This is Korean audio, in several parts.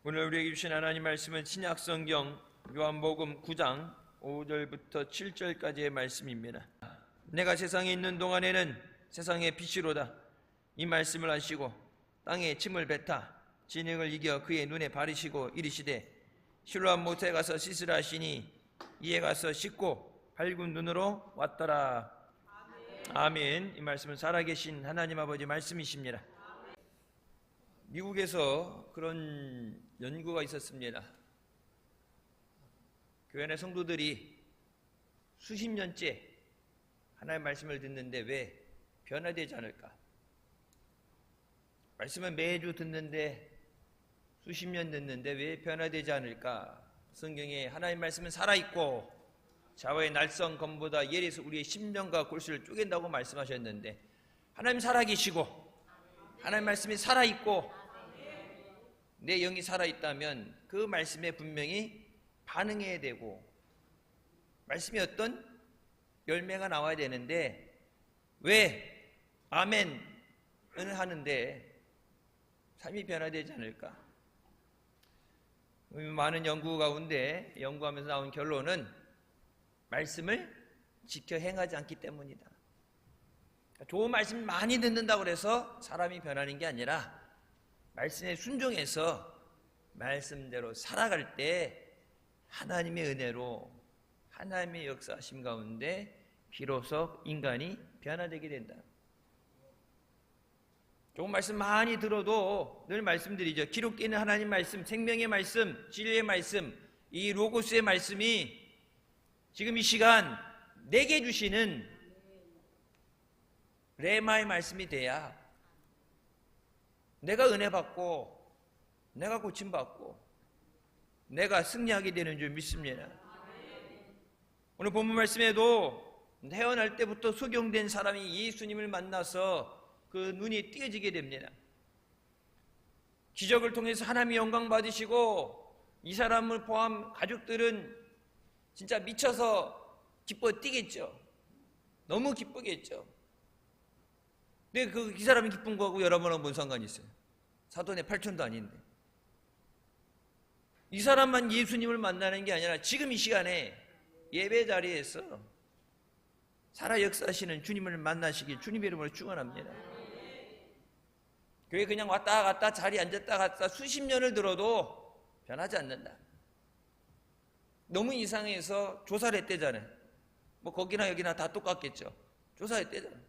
오늘 우리에게 주신 하나님 말씀은 신약성경 요한복음 9장 5절부터 7절까지의 말씀입니다. 내가 세상에 있는 동안에는 세상의 빛이로다. 이 말씀을 하시고 땅에 침을 뱉아 진흙을 이겨 그의 눈에 바르시고 이르시되 실로암 못에 가서 씻으라 하시니 이에 가서 씻고 밝은 눈으로 왔더라. 아멘. 이 말씀은 살아계신 하나님 아버지 말씀이십니다. 미국에서 그런 연구가 있었습니다. 교회 내 성도들이 수십 년째 하나님의 말씀을 듣는데 왜 변화되지 않을까? 말씀을 매주 듣는데 수십 년 듣는데 왜 변화되지 않을까? 성경에 하나님의 말씀은 살아있고 자와의 날성 검보다 예리해서 우리의 심령과 골수를 쪼갠다고 말씀하셨는데 하나님 살아계시고 하나님 말씀이 살아있고 내 영이 살아있다면 그 말씀에 분명히 반응해야 되고 말씀이 어떤 열매가 나와야 되는데 왜 아멘을 하는데 삶이 변화되지 않을까? 많은 연구 가운데 연구하면서 나온 결론은 말씀을 지켜 행하지 않기 때문이다. 좋은 말씀 많이 듣는다고 해서 사람이 변하는 게 아니라 말씀에 순종해서 말씀대로 살아갈 때 하나님의 은혜로 하나님의 역사하심 가운데 비로소 인간이 변화되게 된다. 좋은 말씀 많이 들어도 늘 말씀드리죠. 기록되어 있는 하나님 말씀, 생명의 말씀, 진리의 말씀, 이 로고스의 말씀이 지금 이 시간 내게 주시는 레마의 말씀이 돼야 내가 은혜 받고 내가 고침 받고 내가 승리하게 되는 줄 믿습니다. 오늘 본문 말씀에도 태어날 때부터 소경된 사람이 예수님을 만나서 그 눈이 띄어지게 됩니다. 기적을 통해서 하나님의 영광 받으시고 이 사람을 포함 가족들은 진짜 미쳐서 기뻐 뛰겠죠. 너무 기쁘겠죠. 근데 이 사람이 기쁜 거하고 여러분하고 뭔 상관이 있어요? 사돈의 8촌도 아닌데. 이 사람만 예수님을 만나는 게 아니라 지금 이 시간에 예배 자리에서 살아 역사하시는 주님을 만나시길 주님의 이름으로 축원합니다. 교회 그냥 왔다 갔다 자리에 앉았다 갔다 수십 년을 들어도 변하지 않는다. 너무 이상해서 조사를 했대잖아요. 뭐 거기나 여기나 다 똑같겠죠. 조사했대잖아요.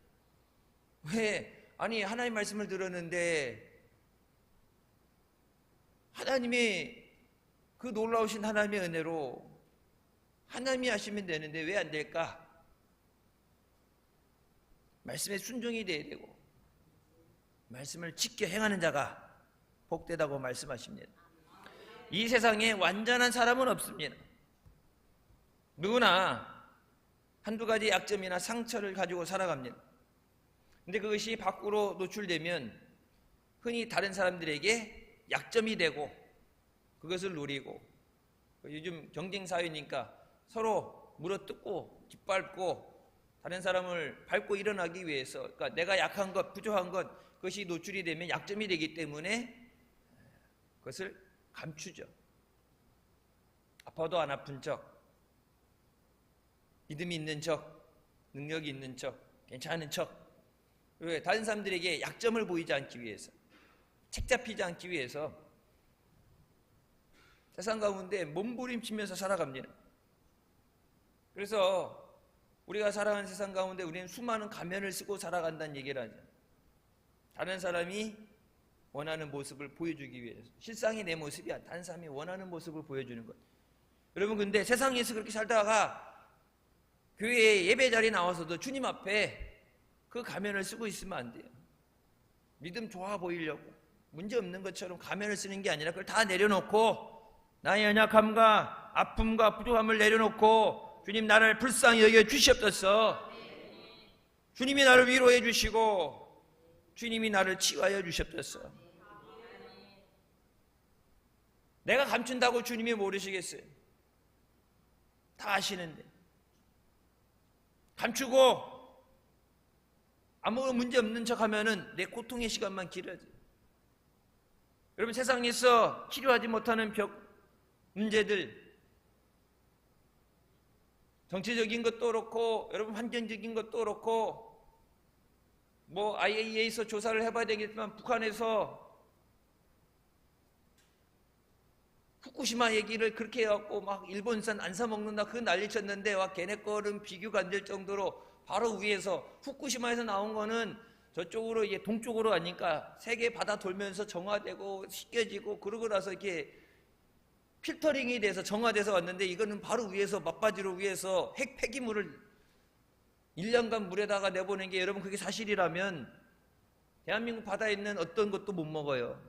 왜? 아니 하나님 말씀을 들었는데 하나님의 그 놀라우신 하나님의 은혜로 하나님이 하시면 되는데 왜 안 될까? 말씀에 순종이 돼야 되고 말씀을 지켜 행하는 자가 복되다고 말씀하십니다. 이 세상에 완전한 사람은 없습니다. 누구나 한두 가지 약점이나 상처를 가지고 살아갑니다. 근데 그것이 밖으로 노출되면 흔히 다른 사람들에게 약점이 되고 그것을 누리고 요즘 경쟁사회니까 서로 물어뜯고 깃밟고 다른 사람을 밟고 일어나기 위해서 그러니까 내가 약한 것, 부족한 것 그것이 노출이 되면 약점이 되기 때문에 그것을 감추죠. 아파도 안 아픈 척, 믿음이 있는 척, 능력이 있는 척, 괜찮은 척 왜? 다른 사람들에게 약점을 보이지 않기 위해서 책 잡히지 않기 위해서 세상 가운데 몸부림치면서 살아갑니다. 그래서 우리가 살아가는 세상 가운데 우리는 수많은 가면을 쓰고 살아간다는 얘기를 하죠. 다른 사람이 원하는 모습을 보여주기 위해서 실상이 내 모습이 아니라 다른 사람이 원하는 모습을 보여주는 것. 여러분 근데 세상에서 그렇게 살다가 교회 예배 자리에 나와서도 주님 앞에 그 가면을 쓰고 있으면 안 돼요. 믿음 좋아 보이려고 문제 없는 것처럼 가면을 쓰는 게 아니라 그걸 다 내려놓고 나의 연약함과 아픔과 부족함을 내려놓고 주님 나를 불쌍히 여겨 주시옵소서. 주님이 나를 위로해 주시고 주님이 나를 치유하여 주시옵소서. 내가 감춘다고 주님이 모르시겠어요? 다 아시는데 감추고 아무 문제 없는 척 하면은 내 고통의 시간만 길어져요. 여러분, 세상에서 치료하지 못하는 문제들, 정치적인 것도 그렇고 여러분 환경적인 것도 그렇고 뭐 IAEA에서 조사를 해봐야 되겠지만 북한에서 후쿠시마 얘기를 그렇게 해갖고 막 일본산 안 사 먹는다 그 난리 쳤는데 와 걔네 거는 비교가 안 될 정도로 바로 위에서 후쿠시마에서 나온 거는 저쪽으로 이게 동쪽으로 가니까 세계 바다 돌면서 정화되고 씻겨지고 그러고 나서 이렇게 필터링이 돼서 정화돼서 왔는데 이거는 바로 위에서 막바지로 위에서 핵 폐기물을 1년간 물에다가 내보낸 게 여러분 그게 사실이라면 대한민국 바다에 있는 어떤 것도 못 먹어요.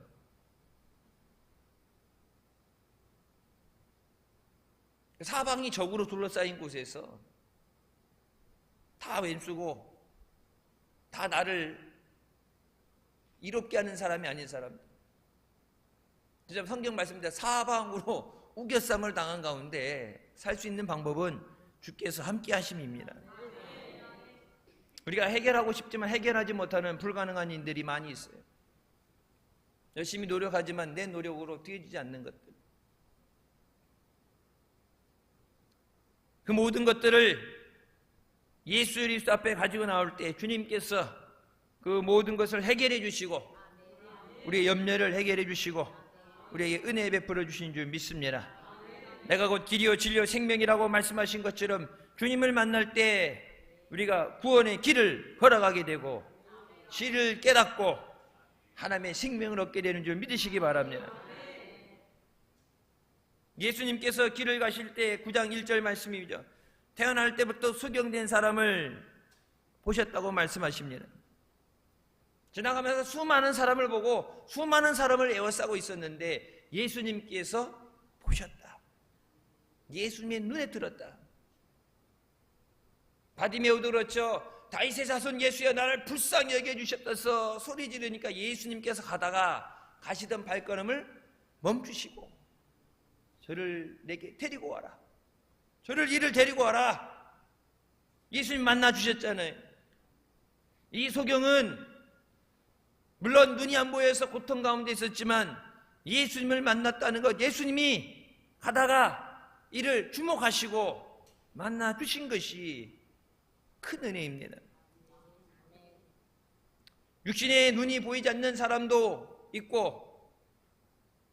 사방이 적으로 둘러싸인 곳에서 다 왼수고 다 나를 이롭게 하는 사람이 아닌 사람들. 진짜 성경 말씀입니다. 사방으로 우겨쌈을 당한 가운데 살 수 있는 방법은 주께서 함께 하심입니다. 우리가 해결하고 싶지만 해결하지 못하는 불가능한 일들이 많이 있어요. 열심히 노력하지만 내 노력으로 되어지지 않는 것들. 그 모든 것들을 예수 그리스도 앞에 가지고 나올 때 주님께서 그 모든 것을 해결해 주시고 우리의 염려를 해결해 주시고 우리에게 은혜 베풀어 주신 줄 믿습니다. 내가 곧 길이요 진리요 생명이라고 말씀하신 것처럼 주님을 만날 때 우리가 구원의 길을 걸어가게 되고 진리를 깨닫고 하나님의 생명을 얻게 되는 줄 믿으시기 바랍니다. 예수님께서 길을 가실 때 9장 1절 말씀이죠. 태어날 때부터 소경된 사람을 보셨다고 말씀하십니다. 지나가면서 수많은 사람을 보고 수많은 사람을 에워싸고 있었는데 예수님께서 보셨다. 예수님의 눈에 들었다. 바디메오도 그렇죠. 다윗의 자손 예수여 나를 불쌍히 여겨주셨다서 소리 지르니까 예수님께서 가시던 발걸음을 멈추시고 저를 내게 데리고 와라. 저를 이를 데리고 와라. 예수님 만나 주셨잖아요. 이 소경은 물론 눈이 안 보여서 고통 가운데 있었지만 예수님을 만났다는 것, 예수님이 가다가 이를 주목하시고 만나 주신 것이 큰 은혜입니다. 육신의 눈이 보이지 않는 사람도 있고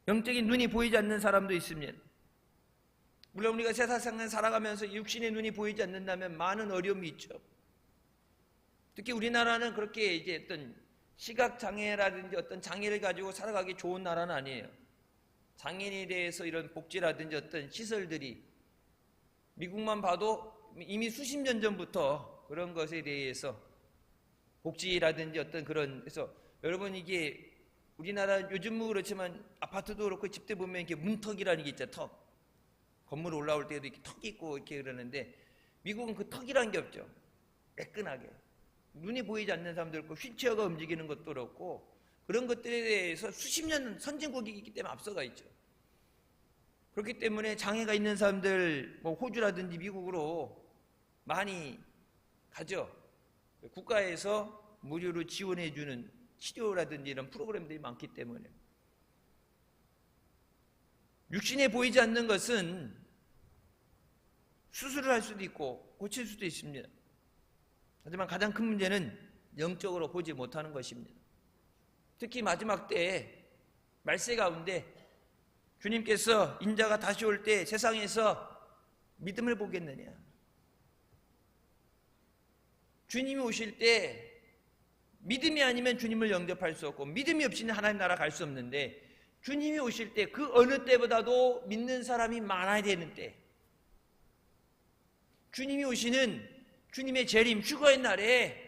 영적인 눈이 보이지 않는 사람도 있습니다. 물론 우리가 세상을 살아가면서 육신의 눈이 보이지 않는다면 많은 어려움이 있죠. 특히 우리나라는 그렇게 이제 어떤 시각장애라든지 어떤 장애를 가지고 살아가기 좋은 나라는 아니에요. 장애인에 대해서 이런 복지라든지 어떤 시설들이 미국만 봐도 이미 수십 년 전부터 그런 것에 대해서 복지라든지 어떤 그런, 그래서 여러분 이게 우리나라 요즘은 그렇지만 아파트도 그렇고 집들 보면 이렇게 문턱이라는 게 있죠. 턱. 건물 올라올 때도 이렇게 턱이 있고 이렇게 그러는데 미국은 그 턱이라는 게 없죠. 매끈하게. 눈이 보이지 않는 사람도 있고 휠체어가 움직이는 것도 그렇고 그런 것들에 대해서 수십 년 선진국이기 때문에 앞서가 있죠. 그렇기 때문에 장애가 있는 사람들 뭐 호주라든지 미국으로 많이 가죠. 국가에서 무료로 지원해 주는 치료라든지 이런 프로그램들이 많기 때문에 육신에 보이지 않는 것은 수술을 할 수도 있고 고칠 수도 있습니다. 하지만 가장 큰 문제는 영적으로 보지 못하는 것입니다. 특히 마지막 때에 말세 가운데 주님께서 인자가 다시 올 때 세상에서 믿음을 보겠느냐, 주님이 오실 때 믿음이 아니면 주님을 영접할 수 없고 믿음이 없이는 하나님 나라 갈 수 없는데 주님이 오실 때 그 어느 때보다도 믿는 사람이 많아야 되는 때, 주님이 오시는 주님의 재림 휴거의 날에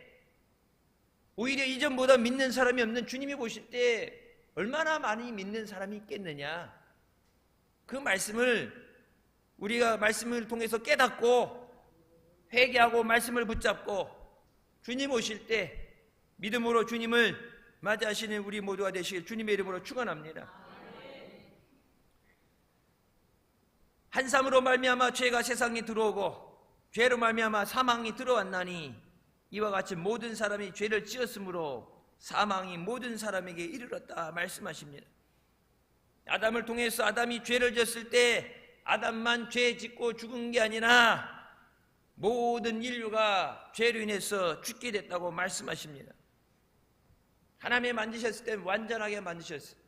오히려 이전보다 믿는 사람이 없는 주님이 보실 때 얼마나 많이 믿는 사람이 있겠느냐, 그 말씀을 우리가 말씀을 통해서 깨닫고 회개하고 말씀을 붙잡고 주님 오실 때 믿음으로 주님을 맞이하시는 우리 모두가 되시길 주님의 이름으로 축원합니다. 한 사람으로 말미암아 죄가 세상에 들어오고 죄로 말미암아 사망이 들어왔나니 이와 같이 모든 사람이 죄를 지었으므로 사망이 모든 사람에게 이르렀다 말씀하십니다. 아담을 통해서 아담이 죄를 졌을 때 아담만 죄 짓고 죽은 게 아니라 모든 인류가 죄로 인해서 죽게 됐다고 말씀하십니다. 하나님이 만드셨을 때 완전하게 만드셨어요.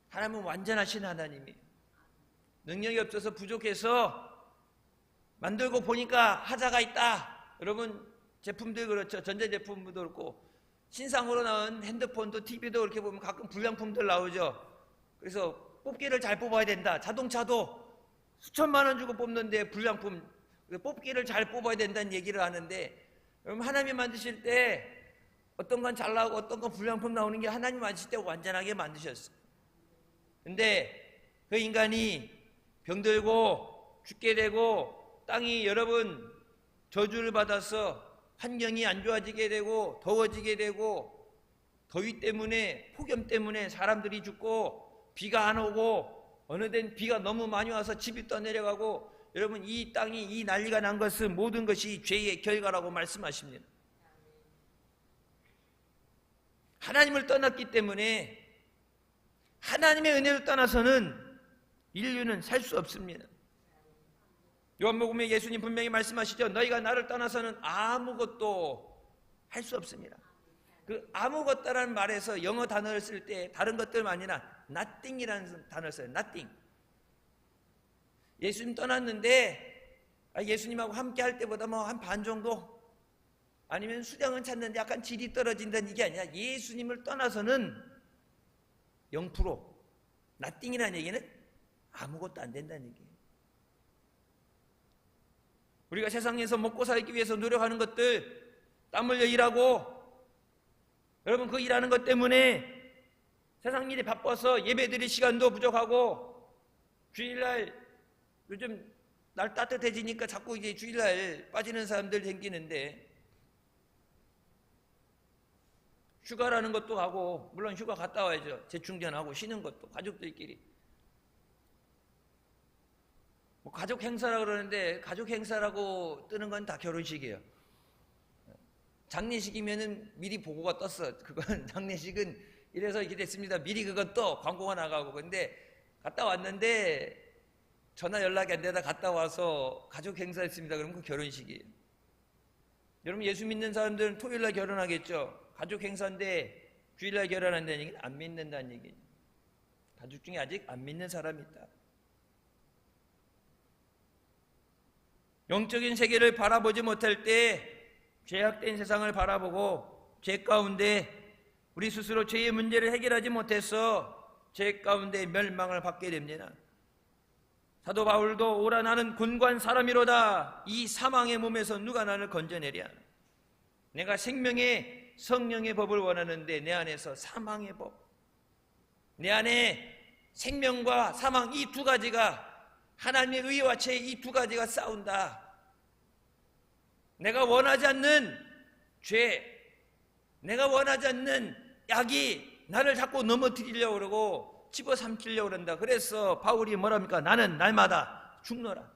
하나님은 완전하신 하나님이에요. 능력이 없어서 부족해서 만들고 보니까 하자가 있다. 여러분 제품들 그렇죠. 전자제품도 그렇고 신상으로 나온 핸드폰도 TV도 그렇게 보면 가끔 불량품들 나오죠. 그래서 뽑기를 잘 뽑아야 된다. 자동차도 수천만 원 주고 뽑는데 불량품 뽑기를 잘 뽑아야 된다는 얘기를 하는데, 여러분 하나님이 만드실 때 어떤 건 잘 나오고 어떤 건 불량품 나오는 게 하나님 만드실 때 완전하게 만드셨어요. 근데 그 인간이 병들고 죽게 되고 땅이 여러분 저주를 받아서 환경이 안 좋아지게 되고 더워지게 되고 더위 때문에 폭염 때문에 사람들이 죽고 비가 안 오고 어느 데는 비가 너무 많이 와서 집이 떠내려가고, 여러분 이 땅이 이 난리가 난 것은 모든 것이 죄의 결과라고 말씀하십니다. 하나님을 떠났기 때문에 하나님의 은혜를 떠나서는 인류는 살 수 없습니다. 요한복음에 예수님 분명히 말씀하시죠. 너희가 나를 떠나서는 아무것도 할 수 없습니다. 그 아무것도라는 말에서 영어 단어를 쓸 때 다른 것들만 아니라 nothing이라는 단어를 써요. nothing. 예수님 떠났는데 예수님하고 함께 할 때보다 뭐 한 반 정도 아니면 수량은 찾는데 약간 질이 떨어진다는 이게 아니라 예수님을 떠나서는 0%. nothing이라는 얘기는 아무것도 안 된다는 얘기예요. 우리가 세상에서 먹고 살기 위해서 노력하는 것들, 땀 흘려 일하고, 여러분 그 일하는 것 때문에 세상 일이 바빠서 예배드릴 시간도 부족하고, 주일날 요즘 날 따뜻해지니까 자꾸 이제 주일날 빠지는 사람들 생기는데, 휴가라는 것도 하고, 물론 휴가 갔다 와야죠. 재충전하고 쉬는 것도 가족들끼리. 뭐 가족 행사라고 그러는데 가족 행사라고 뜨는 건 다 결혼식이에요. 장례식이면은 미리 보고가 떴어. 그건 장례식은 이래서 이렇게 됐습니다. 미리 그건 또 광고가 나가고. 근데 갔다 왔는데 전화 연락이 안 되다 갔다 와서 가족 행사했습니다. 그러면 그 결혼식이에요. 여러분 예수 믿는 사람들은 토요일날 결혼하겠죠. 가족 행사인데 주일날 결혼한다는 얘기는 안 믿는다는 얘기죠. 가족 중에 아직 안 믿는 사람이 있다. 영적인 세계를 바라보지 못할 때 죄악된 세상을 바라보고 죄 가운데 우리 스스로 죄의 문제를 해결하지 못해서 죄 가운데 멸망을 받게 됩니다. 사도 바울도 오라 나는 곤고한 사람이로다. 이 사망의 몸에서 누가 나를 건져내랴. 내가 생명의 성령의 법을 원하는데 내 안에서 사망의 법, 내 안에 생명과 사망 이 두 가지가, 하나님의 의와 죄 이 두 가지가 싸운다. 내가 원하지 않는 죄, 내가 원하지 않는 약이 나를 자꾸 넘어뜨리려고 그러고 집어삼키려고 그런다. 그래서 바울이 뭐랍니까? 나는 날마다 죽노라.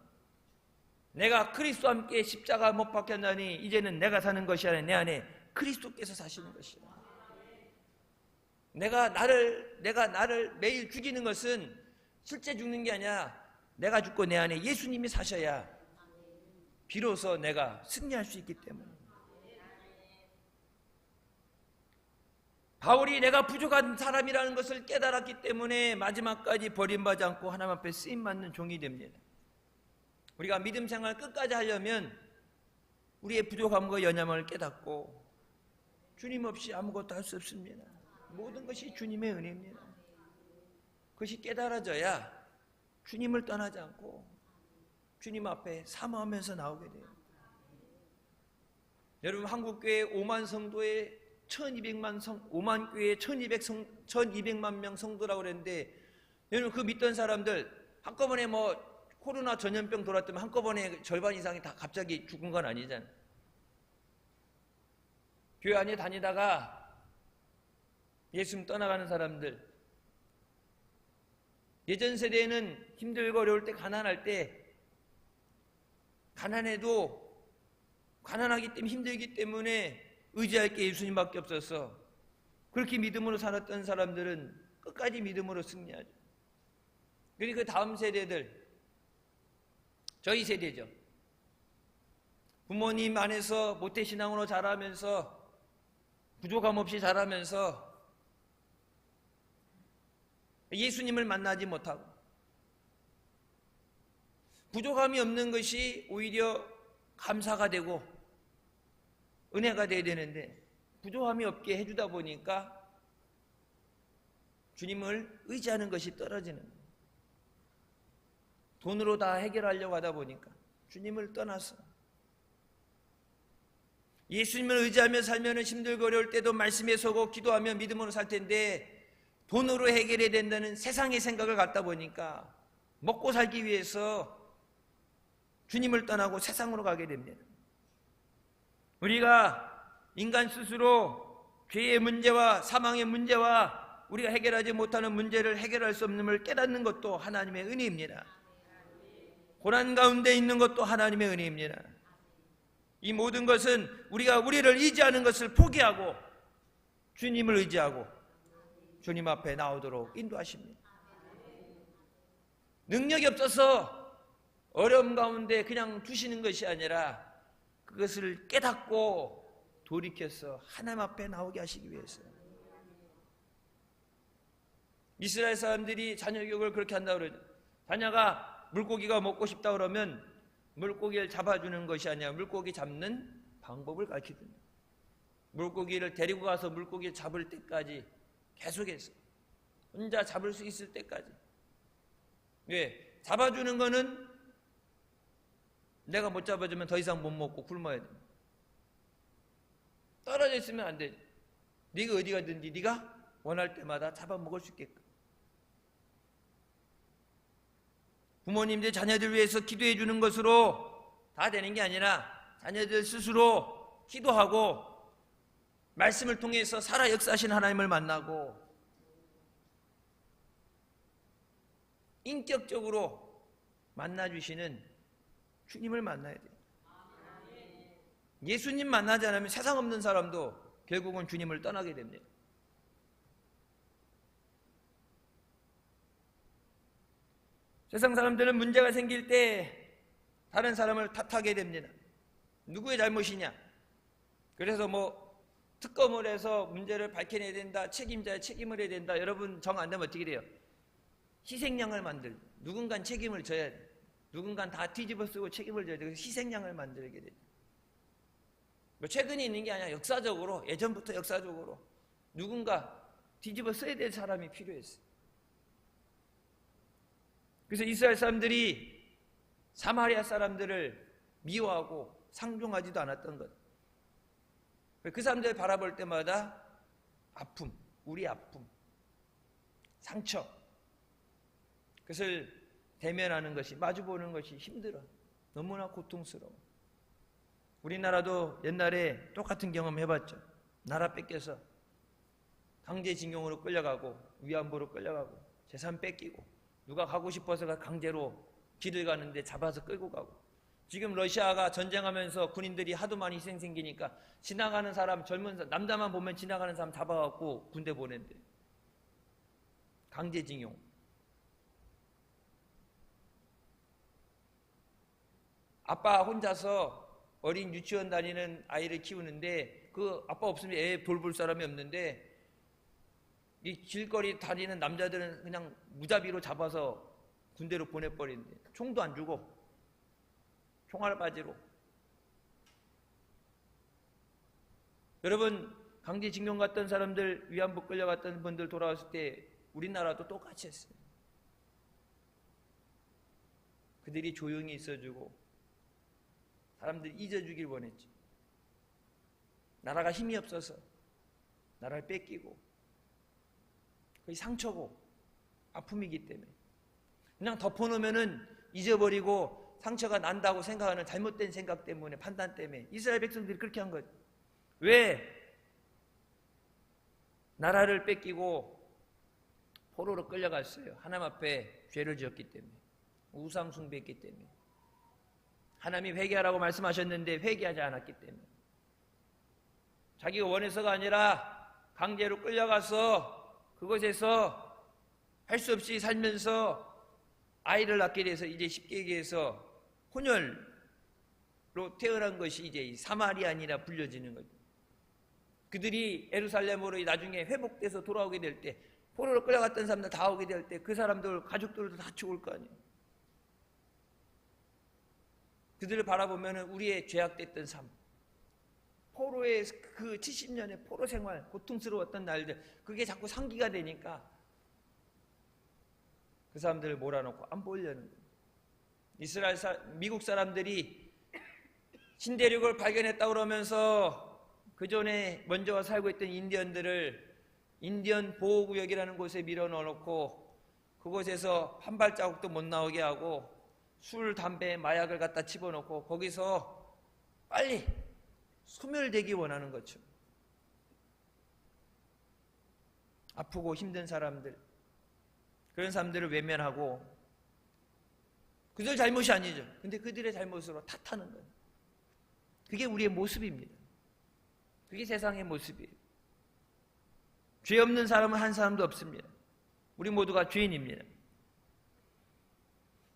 내가 그리스도와 함께 십자가 못 박혔나니 이제는 내가 사는 것이 아니라 내 안에 그리스도께서 사시는 것이다. 내가 나를 매일 죽이는 것은 실제 죽는 게 아니라 내가 죽고 내 안에 예수님이 사셔야 비로소 내가 승리할 수 있기 때문에. 바울이 내가 부족한 사람이라는 것을 깨달았기 때문에 마지막까지 버림받지 않고 하나님 앞에 쓰임받는 종이 됩니다. 우리가 믿음 생활 끝까지 하려면 우리의 부족함과 연약함을 깨닫고 주님 없이 아무것도 할 수 없습니다. 모든 것이 주님의 은혜입니다. 그것이 깨달아져야 주님을 떠나지 않고 주님 앞에 사모하면서 나오게 돼요. 여러분 한국교회 5만 성도에 5만 교회에 1200만 명 성도라고 그랬는데, 여러분 그 믿던 사람들 한꺼번에 뭐 코로나 전염병 돌았더니 한꺼번에 절반 이상이 다 갑자기 죽은 건 아니잖아요. 교회 안에 다니다가 예수님 떠나가는 사람들, 예전 세대에는 힘들고 어려울 때 가난할 때 가난하기 때문에 힘들기 때문에 의지할 게 예수님밖에 없어서 그렇게 믿음으로 살았던 사람들은 끝까지 믿음으로 승리하죠. 그리고 그 다음 세대들, 저희 세대죠. 부모님 안에서 모태신앙으로 자라면서 부족함 없이 자라면서 예수님을 만나지 못하고 부족함이 없는 것이 오히려 감사가 되고 은혜가 돼야 되는데 부족함이 없게 해주다 보니까 주님을 의지하는 것이 떨어지는 거예요. 돈으로 다 해결하려고 하다 보니까 주님을 떠나서 예수님을 의지하며 살면 힘들고 어려울 때도 말씀에 서고 기도하며 믿음으로 살 텐데 돈으로 해결해야 된다는 세상의 생각을 갖다 보니까 먹고 살기 위해서 주님을 떠나고 세상으로 가게 됩니다. 우리가 인간 스스로 죄의 문제와 사망의 문제와 우리가 해결하지 못하는 문제를 해결할 수 없음을 깨닫는 것도 하나님의 은혜입니다. 고난 가운데 있는 것도 하나님의 은혜입니다. 이 모든 것은 우리가 우리를 의지하는 것을 포기하고 주님을 의지하고 주님 앞에 나오도록 인도하십니다. 능력이 없어서 어려움 가운데 그냥 두시는 것이 아니라 그것을 깨닫고 돌이켜서 하나님 앞에 나오게 하시기 위해서. 이스라엘 사람들이 자녀 교육을 그렇게 한다고 그러죠. 자녀가 물고기가 먹고 싶다 그러면 물고기를 잡아주는 것이 아니라 물고기 잡는 방법을 가르쳐줍니다. 물고기를 데리고 가서 물고기를 잡을 때까지 계속해서 혼자 잡을 수 있을 때까지. 왜? 잡아주는 거는 내가 못 잡아주면 더 이상 못 먹고 굶어야 돼. 떨어져 있으면 안 돼. 네가 어디 가든지 네가 원할 때마다 잡아먹을 수 있게끔. 부모님들 자녀들 위해서 기도해 주는 것으로 다 되는 게 아니라 자녀들 스스로 기도하고 말씀을 통해서 살아 역사하신 하나님을 만나고 인격적으로 만나주시는 주님을 만나야 돼요. 예수님 만나지 않으면 세상 없는 사람도 결국은 주님을 떠나게 됩니다. 세상 사람들은 문제가 생길 때 다른 사람을 탓하게 됩니다. 누구의 잘못이냐? 그래서 특검을 해서 문제를 밝혀내야 된다. 책임자의 책임을 해야 된다. 여러분 정 안 되면 어떻게 돼요? 희생양을 만들죠. 누군가는 책임을 져야 돼. 누군가는 다 뒤집어 쓰고 책임을 져야 돼. 그래서 희생양을 만들게 되죠. 최근에 있는 게 아니라 역사적으로, 예전부터 역사적으로 누군가 뒤집어 써야 될 사람이 필요했어요. 그래서 이스라엘 사람들이 사마리아 사람들을 미워하고 상종하지도 않았던 것. 그 사람들을 바라볼 때마다 아픔, 우리 아픔, 상처, 그것을 대면하는 것이, 마주보는 것이 힘들어. 너무나 고통스러워. 우리나라도 옛날에 똑같은 경험 해봤죠. 나라 뺏겨서 강제징용으로 끌려가고 위안부로 끌려가고 재산 뺏기고 누가 가고 싶어서 강제로 길을 가는데 잡아서 끌고 가고. 지금 러시아가 전쟁하면서 군인들이 하도 많이 희생 생기니까 지나가는 사람, 젊은 사람, 남자만 보면 지나가는 사람 잡아갖고 군대 보낸대. 강제징용. 아빠 혼자서 어린 유치원 다니는 아이를 키우는데 그 아빠 없으면 애 돌볼 사람이 없는데 이 길거리 다니는 남자들은 그냥 무자비로 잡아서 군대로 보내버리는데 총도 안 주고 총알바지로. 여러분 강제징용 갔던 사람들, 위안부 끌려갔던 분들 돌아왔을 때 우리나라도 똑같이 했어요. 그들이 조용히 있어주고 사람들이 잊어주길 원했죠. 나라가 힘이 없어서 나라를 뺏기고 그게 상처고 아픔이기 때문에 그냥 덮어놓으면은 잊어버리고 상처가 난다고 생각하는 잘못된 생각 때문에, 판단 때문에 이스라엘 백성들이 그렇게 한 거죠. 왜? 나라를 뺏기고 포로로 끌려갔어요. 하나님 앞에 죄를 지었기 때문에, 우상 숭배했기 때문에. 하나님이 회개하라고 말씀하셨는데 회개하지 않았기 때문에, 자기가 원해서가 아니라 강제로 끌려가서 그곳에서 할 수 없이 살면서 아이를 낳게 돼서 이제 쉽게 얘기해서 혼혈로 태어난 것이 이제 이 사마리안이라 불려지는 거죠. 그들이 예루살렘으로 나중에 회복돼서 돌아오게 될 때, 포로로 끌려갔던 사람들 다 오게 될 때 그 사람들 가족들도 다 죽을 거 아니에요. 그들을 바라보면 우리의 죄악됐던 삶, 포로의 그 70년의 포로 생활, 고통스러웠던 날들, 그게 자꾸 상기가 되니까 그 사람들을 몰아놓고 안 보려는 거예요. 미국 사람들이 신대륙을 발견했다고 그러면서 그 전에 먼저 살고 있던 인디언들을 인디언 보호구역이라는 곳에 밀어넣어놓고 그곳에서 한 발자국도 못 나오게 하고 술, 담배, 마약을 갖다 집어넣고 거기서 빨리 소멸되기 원하는 거죠. 아프고 힘든 사람들, 그런 사람들을 외면하고, 그들 잘못이 아니죠. 근데 그들의 잘못으로 탓하는 거예요. 그게 우리의 모습입니다. 그게 세상의 모습이에요. 죄 없는 사람은 한 사람도 없습니다. 우리 모두가 죄인입니다.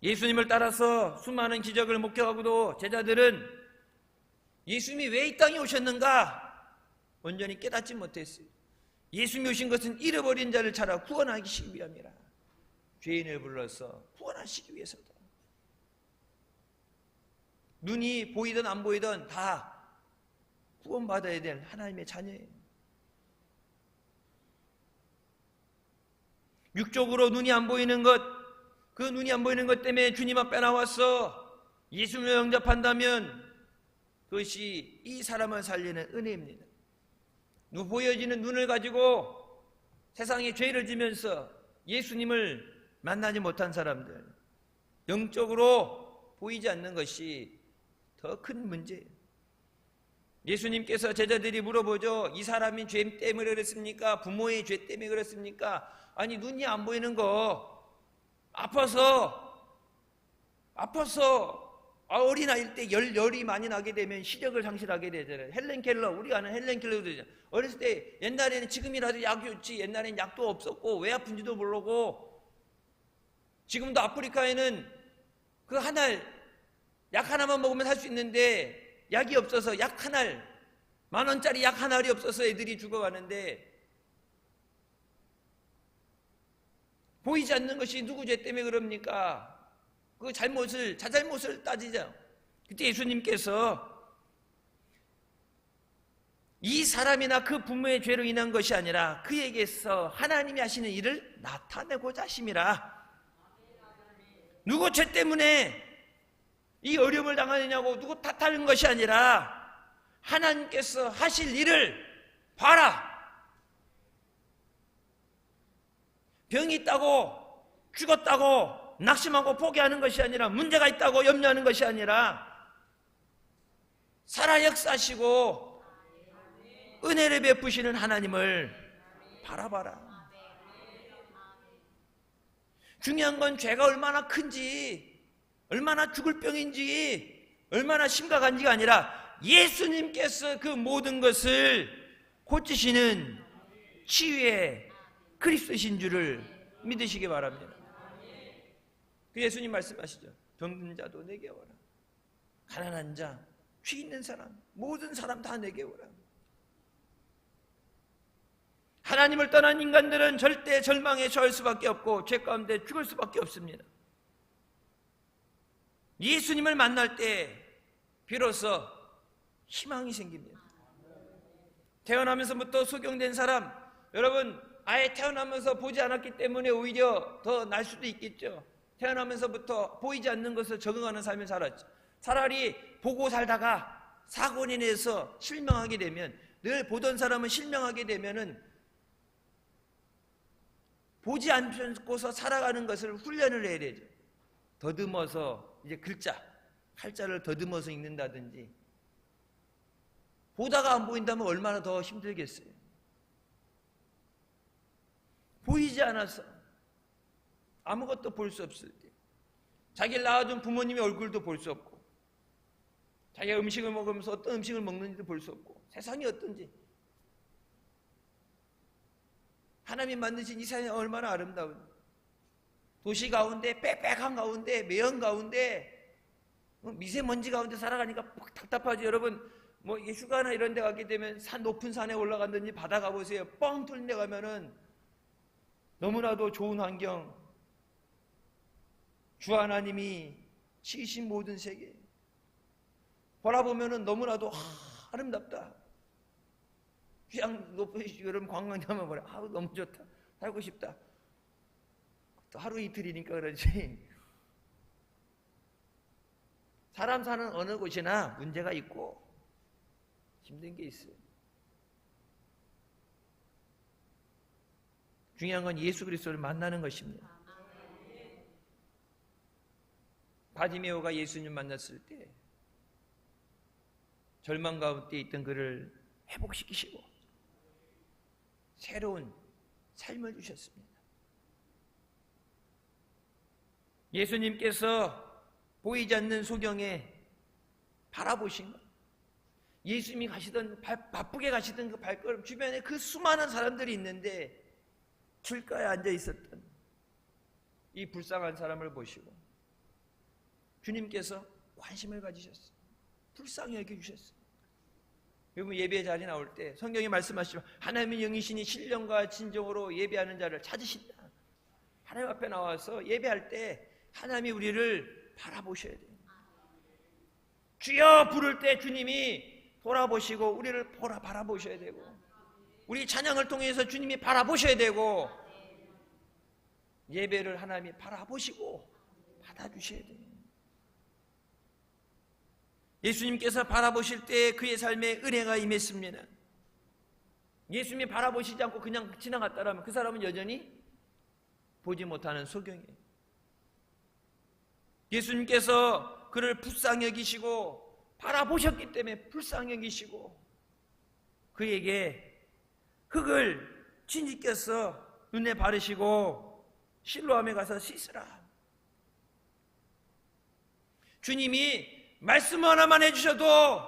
예수님을 따라서 수많은 기적을 목격하고도 제자들은 예수님이 왜 이 땅에 오셨는가 온전히 깨닫지 못했어요. 예수님이 오신 것은 잃어버린 자를 찾아 구원하기 위함이라. 죄인을 불러서 구원하시기 위해서다. 눈이 보이든 안 보이든 다 구원받아야 될 하나님의 자녀예요. 육적으로 눈이 안 보이는 것, 그 눈이 안 보이는 것 때문에 주님 앞에 나와서 예수님을 영접한다면 그것이 이 사람을 살리는 은혜입니다. 보여지는 눈을 가지고 세상에 죄를 지면서 예수님을 만나지 못한 사람들, 영적으로 보이지 않는 것이 더 큰 문제예요. 예수님께서 제자들이 물어보죠. 이 사람이 죄 때문에 그랬습니까? 부모의 죄 때문에 그랬습니까? 아니, 눈이 안 보이는 거 아파서 어린아이일 때 열이 많이 나게 되면 시력을 상실하게 되잖아요. 헬렌 켈러, 우리가 아는 헬렌 켈러도 되잖아요. 어렸을 때 옛날에는 지금이라도 약이 좋지, 옛날에는 약도 없었고 왜 아픈지도 모르고, 지금도 아프리카에는 그 한 알 약 하나만 먹으면 살 수 있는데 약이 없어서 약 한 알, 10,000원짜리 약 한 알이 없어서 애들이 죽어가는데, 보이지 않는 것이 누구 죄 때문에 그럽니까? 그 자잘못을 따지자. 그때 예수님께서 이 사람이나 그 부모의 죄로 인한 것이 아니라 그에게서 하나님이 하시는 일을 나타내고자 하심이라. 누구 죄 때문에 이 어려움을 당하느냐고 누구 탓하는 것이 아니라 하나님께서 하실 일을 봐라. 병이 있다고, 죽었다고 낙심하고 포기하는 것이 아니라, 문제가 있다고 염려하는 것이 아니라 살아 역사하시고 은혜를 베푸시는 하나님을 바라봐라. 중요한 건 죄가 얼마나 큰지, 얼마나 죽을 병인지, 얼마나 심각한지가 아니라 예수님께서 그 모든 것을 고치시는 치유의 그리스도신 줄을 믿으시기 바랍니다. 그 예수님 말씀하시죠. 병든 자도 내게 오라. 가난한 자, 죄 있는 사람, 모든 사람 다 내게 오라. 하나님을 떠난 인간들은 절대 절망에 처할 수밖에 없고 죄 가운데 죽을 수밖에 없습니다. 예수님을 만날 때 비로소 희망이 생깁니다. 태어나면서부터 소경된 사람, 여러분 아예 태어나면서 보지 않았기 때문에 오히려 더 날 수도 있겠죠. 태어나면서부터 보이지 않는 것을 적응하는 삶을 살았죠. 차라리 보고 살다가 사고로 인해서 실명하게 되면, 늘 보던 사람은 실명하게 되면은 보지 않고서 살아가는 것을 훈련을 해야 되죠. 더듬어서 이제 칼자를 더듬어서 읽는다든지, 보다가 안 보인다면 얼마나 더 힘들겠어요. 보이지 않아서 아무것도 볼 수 없을 때, 자기를 낳아준 부모님의 얼굴도 볼 수 없고, 자기가 음식을 먹으면서 어떤 음식을 먹는지도 볼 수 없고, 세상이 어떤지, 하나님 만드신 이 세상이 얼마나 아름다운지, 도시 가운데 빽빽한 가운데 매연 가운데 미세먼지 가운데 살아가니까 답답하지. 여러분 뭐 이게 휴가나 이런 데 가게 되면 높은 산에 올라간다든지 바다 가보세요. 뻥 뚫린 데 가면은 너무나도 좋은 환경, 주 하나님이 지으신 모든 세계 바라보면은 너무나도 아름답다. 휴양 높은 여러분 관광지 하면 뭐래? 너무 좋다. 살고 싶다. 또 하루 이틀이니까 그렇지. 사람 사는 어느 곳이나 문제가 있고 힘든 게 있어요. 중요한 건 예수 그리스도를 만나는 것입니다. 바디메오가 예수님 만났을 때 절망 가운데 있던 그를 회복시키시고 새로운 삶을 주셨습니다. 예수님께서 보이지 않는 소경에 바라보신 것, 예수님이 가시던 바쁘게 가시던 그 발걸음 주변에 그 수많은 사람들이 있는데 길가에 앉아 있었던 이 불쌍한 사람을 보시고 주님께서 관심을 가지셨어요. 불쌍히 여겨주셨어요. 여러분 예배 자리 나올 때 성경이 말씀하시죠. 하나님의 영이시니 신령과 진정으로 예배하는 자를 찾으신다. 하나님 앞에 나와서 예배할 때 하나님이 우리를 바라보셔야 돼요. 주여 부를 때 주님이 돌아보시고 우리를 바라보셔야 되고 우리 찬양을 통해서 주님이 바라보셔야 되고 예배를 하나님이 바라보시고 받아주셔야 돼요. 예수님께서 바라보실 때 그의 삶에 은혜가 임했습니다. 예수님이 바라보시지 않고 그냥 지나갔다라면 그 사람은 여전히 보지 못하는 소경이에요. 예수님께서 그를 불쌍히 여기시고 바라보셨기 때문에 불쌍히 여기시고 그에게 흙을 진지께서 눈에 바르시고 실로암에 가서 씻으라. 주님이 말씀 하나만 해주셔도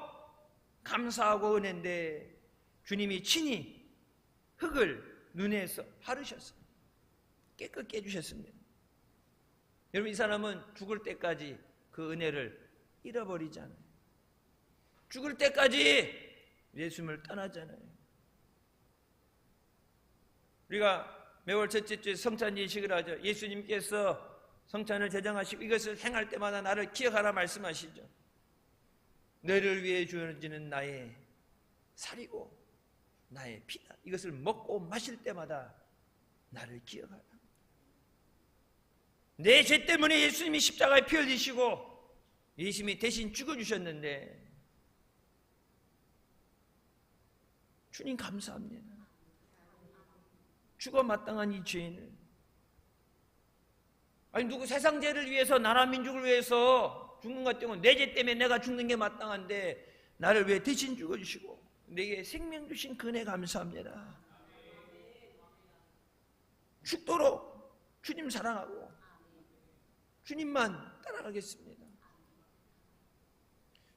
감사하고 은혜인데 주님이 친히 흙을 눈에서 바르셨어요. 깨끗게 해주셨습니다. 여러분 이 사람은 죽을 때까지 그 은혜를 잃어버리지 않아요. 죽을 때까지 예수님을 떠나잖아요. 우리가 매월 첫째 주에 성찬 예식을 하죠. 예수님께서 성찬을 제정하시고 이것을 행할 때마다 나를 기억하라 말씀하시죠. 너를 위해 주어지는 나의 살이고 나의 피다. 이것을 먹고 마실 때마다 나를 기억하라. 내 죄 때문에 예수님이 십자가에 피 흘리시고 예수님이 대신 죽어주셨는데 주님 감사합니다. 죽어 마땅한 이 죄인을 누구 세상 죄를 위해서 나라 민족을 위해서 죽는 것 때문에 내 죄 때문에 내가 죽는 게 마땅한데 나를 왜 대신 죽어주시고 내게 생명 주신 그 은혜 감사합니다. 죽도록 주님 사랑하고 주님만 따라가겠습니다.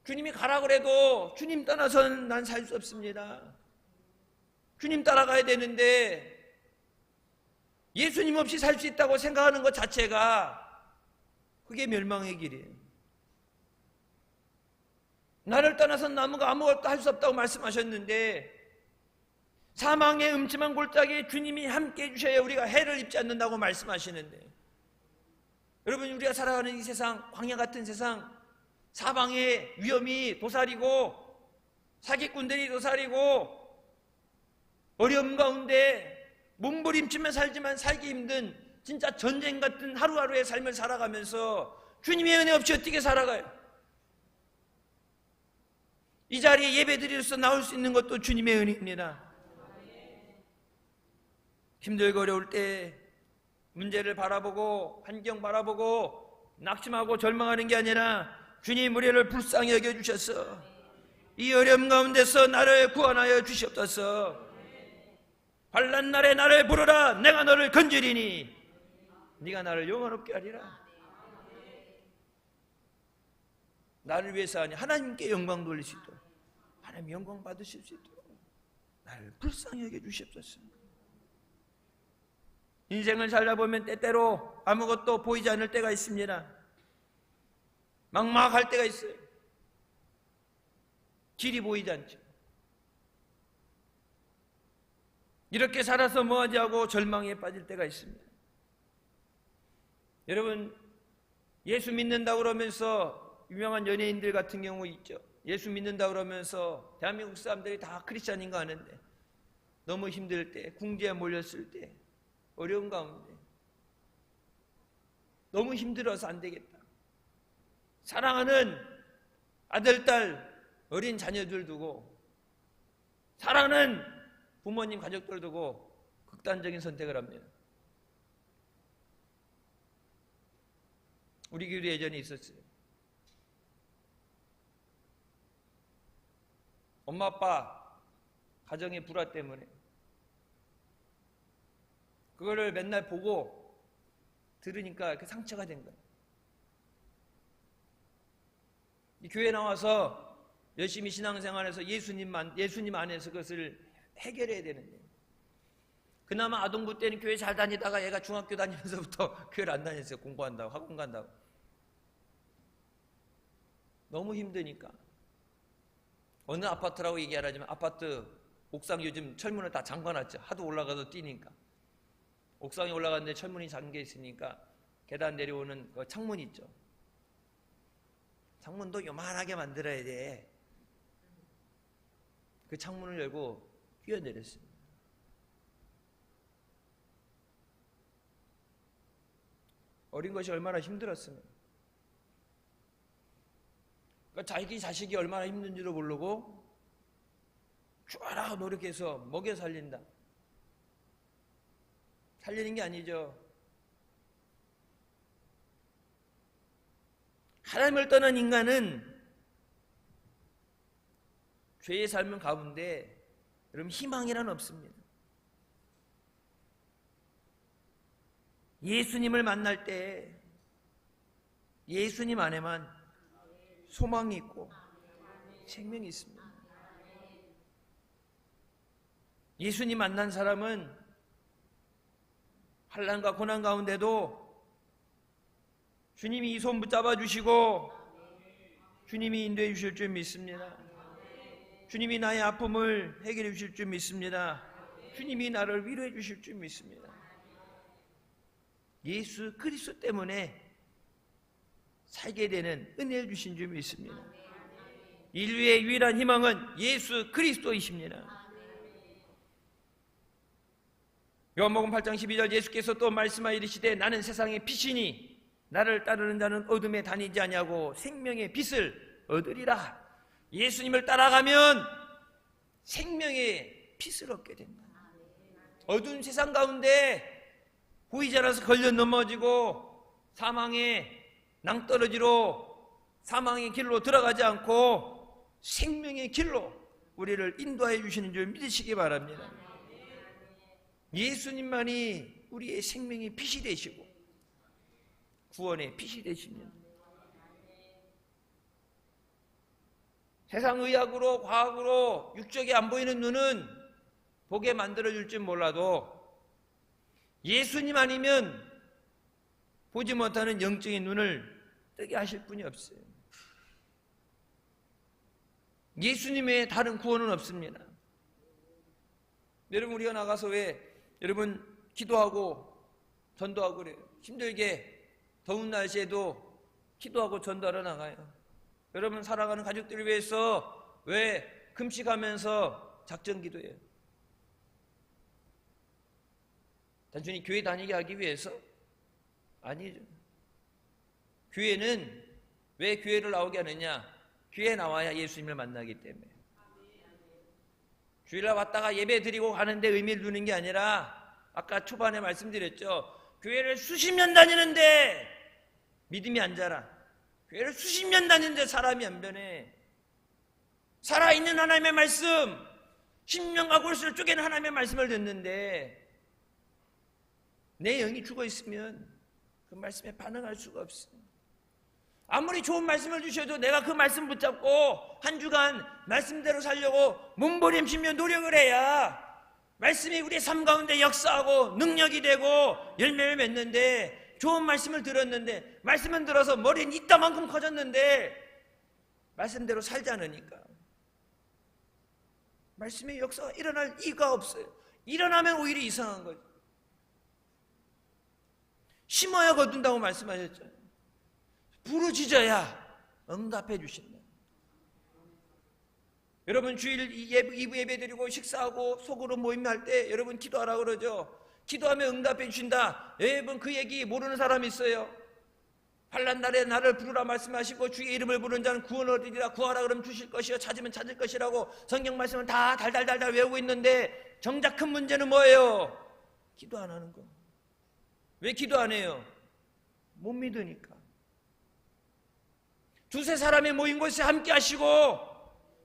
주님이 가라 그래도 주님 떠나서는 난 살 수 없습니다. 주님 따라가야 되는데 예수님 없이 살 수 있다고 생각하는 것 자체가 그게 멸망의 길이에요. 나를 떠나서는 나무가 아무것도 할 수 없다고 말씀하셨는데 사망의 음침한 골짜기에 주님이 함께 해주셔야 우리가 해를 입지 않는다고 말씀하시는데 여러분 우리가 살아가는 이 세상 광야 같은 세상 사방의 위험이 도사리고 사기꾼들이 도사리고 어려움 가운데 몸부림치며 살지만 살기 힘든 진짜 전쟁 같은 하루하루의 삶을 살아가면서 주님의 은혜 없이 어떻게 살아가요? 이 자리에 예배드리로서 나올 수 있는 것도 주님의 은혜입니다. 힘들고 어려울 때 문제를 바라보고 환경 바라보고 낙심하고 절망하는 게 아니라 주님 우리를 불쌍히 여겨주셔서 이 어려움 가운데서 나를 구원하여 주시옵소서. 환난 날에 나를 부르라. 내가 너를 건지리니 네가 나를 영원롭게 하리라. 나를 위해서 하니 하나님께 영광 돌릴 수 있도록 하나님 영광 받으실 수 있도록 나를 불쌍히 여겨 주시옵소서. 인생을 살다 보면 때때로 아무것도 보이지 않을 때가 있습니다. 막막할 때가 있어요. 길이 보이지 않죠. 이렇게 살아서 뭐하지 하고 절망에 빠질 때가 있습니다. 여러분, 예수 믿는다고 그러면서 유명한 연예인들 같은 경우 있죠. 예수 믿는다고 그러면서 대한민국 사람들이 다 크리스찬인가 하는데 너무 힘들 때, 궁지에 몰렸을 때, 어려운 가운데 너무 힘들어서 안 되겠다. 사랑하는 아들, 딸, 어린 자녀들 두고, 사랑하는 부모님, 가족들 두고 극단적인 선택을 합니다. 우리 교회도 예전에 있었어요. 엄마 아빠 가정의 불화 때문에 그거를 맨날 보고 들으니까 이렇게 상처가 된 거예요. 이 교회 나와서 열심히 신앙생활해서 예수님 안에서 그것을 해결해야 되는데, 그나마 아동부 때는 교회 잘 다니다가 얘가 중학교 다니면서부터 교회를 안 다녔어요. 공부한다고, 학원 간다고. 너무 힘드니까. 어느 아파트라고 얘기 안 하지만 아파트 옥상 요즘 철문을 다 잠궈놨죠. 하도 올라가서 뛰니까. 옥상에 올라갔는데 철문이 잠겨 있으니까 계단 내려오는 그 창문 있죠. 창문도 요만하게 만들어야 돼. 그 창문을 열고 뛰어내렸습니다. 어린 것이 얼마나 힘들었으면. 그러니까 자식이 얼마나 힘든지도 모르고 죽어라 노력해서 먹여 살린다. 살리는 게 아니죠. 하나님을 떠난 인간은 죄의 삶 가운데 여러분 희망이란 없습니다. 예수님을 만날 때 예수님 안에만 소망이 있고 생명이 있습니다. 예수님 만난 사람은 환난과 고난 가운데도 주님이 이 손 붙잡아 주시고 주님이 인도해 주실 줄 믿습니다. 주님이 나의 아픔을 해결해 주실 줄 믿습니다. 주님이 나를 위로해 주실 줄 믿습니다. 예수 그리스도 때문에 살게 되는 은혜를 주신 줄 믿습니다. 인류의 유일한 희망은 예수 그리스도이십니다. 요한복음 8장 12절 예수께서 또 말씀하여 이르시되 나는 세상의 빛이니 나를 따르는 자는 어둠에 다니지 아니하고 생명의 빛을 얻으리라. 예수님을 따라가면 생명의 빛을 얻게 된다. 어두운 세상 가운데 보이지 않아서 걸려 넘어지고 사망의 낭떠러지로 사망의 길로 들어가지 않고 생명의 길로 우리를 인도하여 주시는 줄 믿으시기 바랍니다. 예수님만이 우리의 생명의 빛이 되시고 구원의 빛이 되십니다. 세상 의학으로 과학으로 육적이 안 보이는 눈은 보게 만들어줄 줄 몰라도 예수님 아니면 보지 못하는 영적인 눈을 뜨게 하실 분이 없어요. 예수님 외에 다른 구원은 없습니다. 여러분 우리가 나가서 왜 여러분 기도하고 전도하고 그래요. 힘들게 더운 날씨에도 기도하고 전도하러 나가요. 여러분 사랑하는 가족들을 위해서 왜 금식하면서 작전 기도해요? 단순히 교회 다니게 하기 위해서? 아니죠. 교회는 왜 교회를 나오게 하느냐? 교회에 나와야 예수님을 만나기 때문에. 주일날 왔다가 예배 드리고 가는데 의미를 두는 게 아니라 아까 초반에 말씀드렸죠. 교회를 수십 년 다니는데 믿음이 안 자라. 교회를 수십 년 다니는데 사람이 안 변해. 살아있는 하나님의 말씀, 십년과 골수를 쪼개는 하나님의 말씀을 듣는데 내 영이 죽어있으면 그 말씀에 반응할 수가 없어. 아무리 좋은 말씀을 주셔도 내가 그 말씀 붙잡고 한 주간 말씀대로 살려고 몸부림치며 노력을 해야 말씀이 우리의 삶 가운데 역사하고 능력이 되고 열매를 맺는데, 좋은 말씀을 들었는데, 말씀은 들어서 머리는 이따만큼 커졌는데 말씀대로 살지 않으니까 말씀의 역사가 일어날 이유가 없어요. 일어나면 오히려 이상한 거예요. 심어야 거둔다고 말씀하셨죠. 부르짖어야 응답해 주신다. 여러분 주일 2부 예배 드리고 식사하고 속으로 모임할 때 여러분 기도하라 그러죠. 기도하면 응답해 주신다. 여러분 그 얘기 모르는 사람 있어요? 환난 날에 나를 부르라 말씀하시고 주의 이름을 부르는 자는 구원을 얻으리라. 구하라 그러면 주실 것이요 찾으면 찾을 것이라고 성경 말씀은 다 달달달달 외우고 있는데, 정작 큰 문제는 뭐예요? 기도 안 하는 거. 왜 기도 안 해요? 못 믿으니까. 두세 사람이 모인 곳에 함께 하시고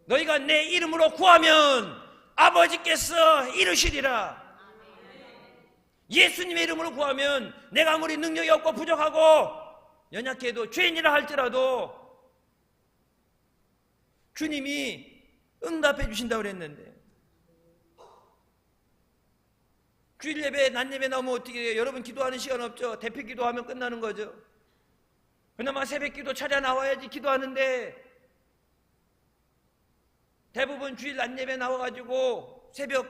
너희가 내 이름으로 구하면 아버지께서 이루시리라. 예수님의 이름으로 구하면 내가 아무리 능력이 없고 부족하고 연약해도 죄인이라 할지라도 주님이 응답해 주신다고 그랬는데, 주일 예배, 낮 예배 나오면 어떻게 해요? 여러분 기도하는 시간 없죠? 대표 기도하면 끝나는 거죠. 그나마 새벽 기도 차려 나와야지 기도하는데, 대부분 주일 낮 예배 나와가지고 새벽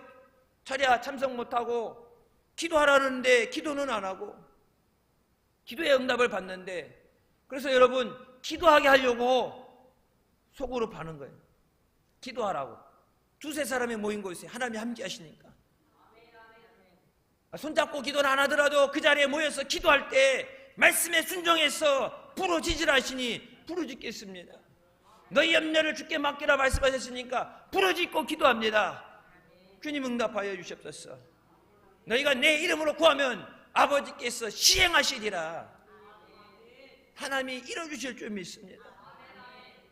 차려 참석 못하고 기도하라는데 기도는 안 하고 기도의 응답을 받는데, 그래서 여러분 기도하게 하려고 속으로 파는 거예요. 기도하라고. 두세 사람이 모인 곳에 하나님이 함께 하시니까. 손잡고 기도는 안 하더라도 그 자리에 모여서 기도할 때 말씀에 순종해서 부르짖으라 하시니 부르짖겠습니다. 너희 염려를 주께 맡기라 말씀하셨으니까 부르짖고 기도합니다. 주님 응답하여 주시옵소서. 너희가 내 이름으로 구하면 아버지께서 시행하시리라. 하나님이 이뤄주실 줄 믿습니다.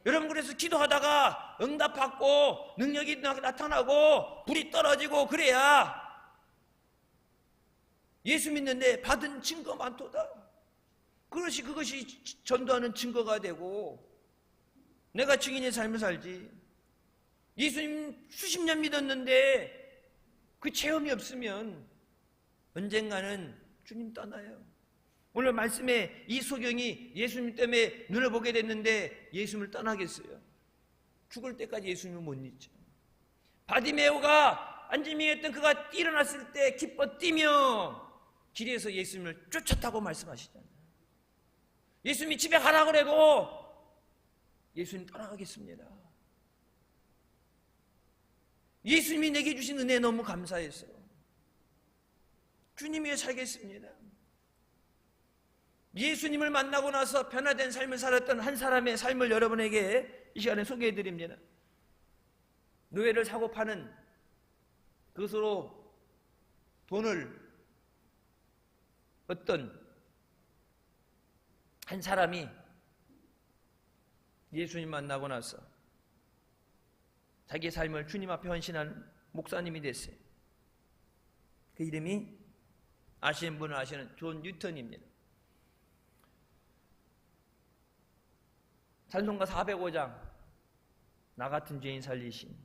여러분 그래서 기도하다가 응답받고 능력이 나타나고 불이 떨어지고 그래야 예수 믿는데 받은 증거 많도다. 그것이 전도하는 증거가 되고 내가 증인의 삶을 살지. 예수님 수십 년 믿었는데 그 체험이 없으면 언젠가는 주님 떠나요. 오늘 말씀에 이 소경이 예수님 때문에 눈을 보게 됐는데 예수님을 떠나겠어요? 죽을 때까지 예수님을 못 잊죠. 바디메오가 안지명했던 그가 일어났을 때 기뻐 뛰며 길에서 예수님을 쫓았다고 말씀하시잖아요. 예수님이 집에 가라 그래도 예수님 떠나가겠습니다. 예수님이 내게 주신 은혜 너무 감사해서 주님 위해 살겠습니다. 예수님을 만나고 나서 변화된 삶을 살았던 한 사람의 삶을 여러분에게 이 시간에 소개해드립니다. 노예를 사고 파는 그것으로 돈을 어떤 한 사람이 예수님 만나고 나서 자기의 삶을 주님 앞에 헌신한 목사님이 됐어요. 그 이름이 아시는 분은 아시는 존 뉴턴입니다. 찬송가 405장 나 같은 죄인 살리신,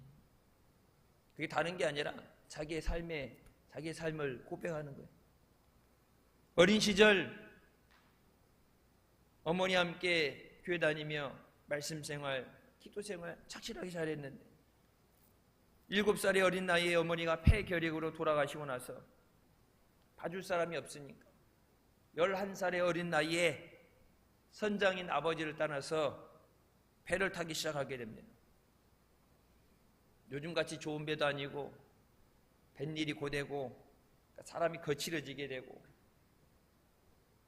그게 다른 게 아니라 자기의 삶을 고백하는 거예요. 어린 시절 어머니와 함께 교회 다니며 말씀 생활, 기도 생활 착실하게 잘했는데 7살의 어린 나이에 어머니가 폐결핵으로 돌아가시고 나서 봐줄 사람이 없으니까 11살의 어린 나이에 선장인 아버지를 따라서 배를 타기 시작하게 됩니다. 요즘같이 좋은 배도 아니고 뱃일이 고되고 사람이 거칠어지게 되고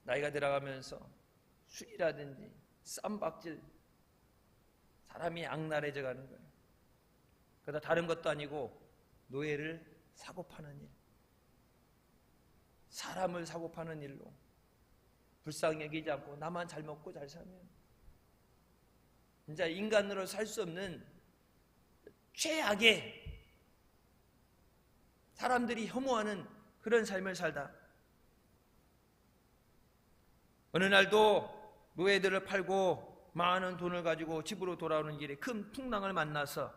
나이가 들어가면서 술이라든지 쌈박질, 사람이 악랄해져 가는 거예요. 그러다 다른 것도 아니고 노예를 사고 파는 일, 사람을 사고 파는 일로 불쌍히 여기지 않고 나만 잘 먹고 잘 살면 진짜 인간으로 살 수 없는 최악의, 사람들이 혐오하는 그런 삶을 살다 어느 날도 노예들을 팔고 많은 돈을 가지고 집으로 돌아오는 길에 큰 풍랑을 만나서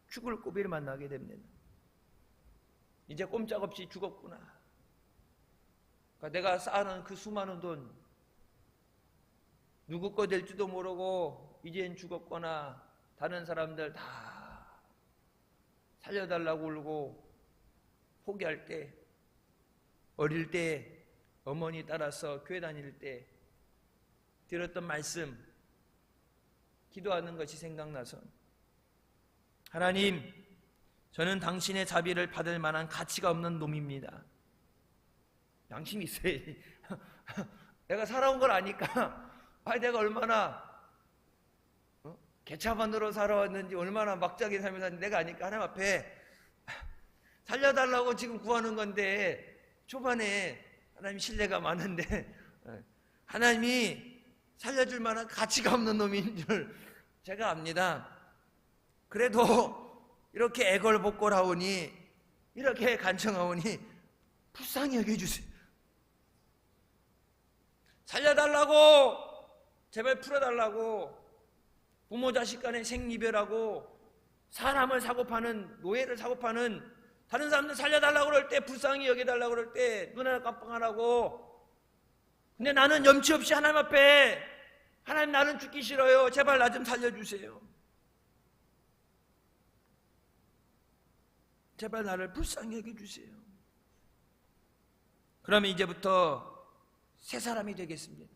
죽을 고비를 만나게 됩니다. 이제 꼼짝없이 죽었구나. 그러니까 내가 쌓아놓은 그 수많은 돈 누구 거 될지도 모르고 이젠 죽었거나 다른 사람들 다 살려달라고 울고 포기할 때, 어릴 때 어머니 따라서 교회 다닐 때 들었던 말씀, 기도하는 것이 생각나서 하나님, 저는 당신의 자비를 받을 만한 가치가 없는 놈입니다. 양심이 있어야지. 내가 살아온 걸 아니까 내가 얼마나 개차반으로 살아왔는지, 얼마나 막장의 삶을 살았는지 내가 아니까 하나님 앞에 살려달라고 지금 구하는 건데, 초반에 하나님 신뢰가 많은데 하나님이 살려줄 만한 가치가 없는 놈인 줄 제가 압니다. 그래도 이렇게 애걸복걸하오니, 이렇게 간청하오니 불쌍히 여겨주세요. 살려달라고, 제발 풀어달라고, 부모 자식 간에 생이별하고 사람을 사고파는, 노예를 사고파는, 다른 사람들 살려달라고 그럴 때, 불쌍히 여겨달라고 그럴 때 눈을 깜빡하라고. 근데 나는 염치 없이 하나님 앞에, 하나님 나는 죽기 싫어요, 제발 나 좀 살려주세요, 제발 나를 불쌍히 여겨주세요. 그러면 이제부터 새 사람이 되겠습니다.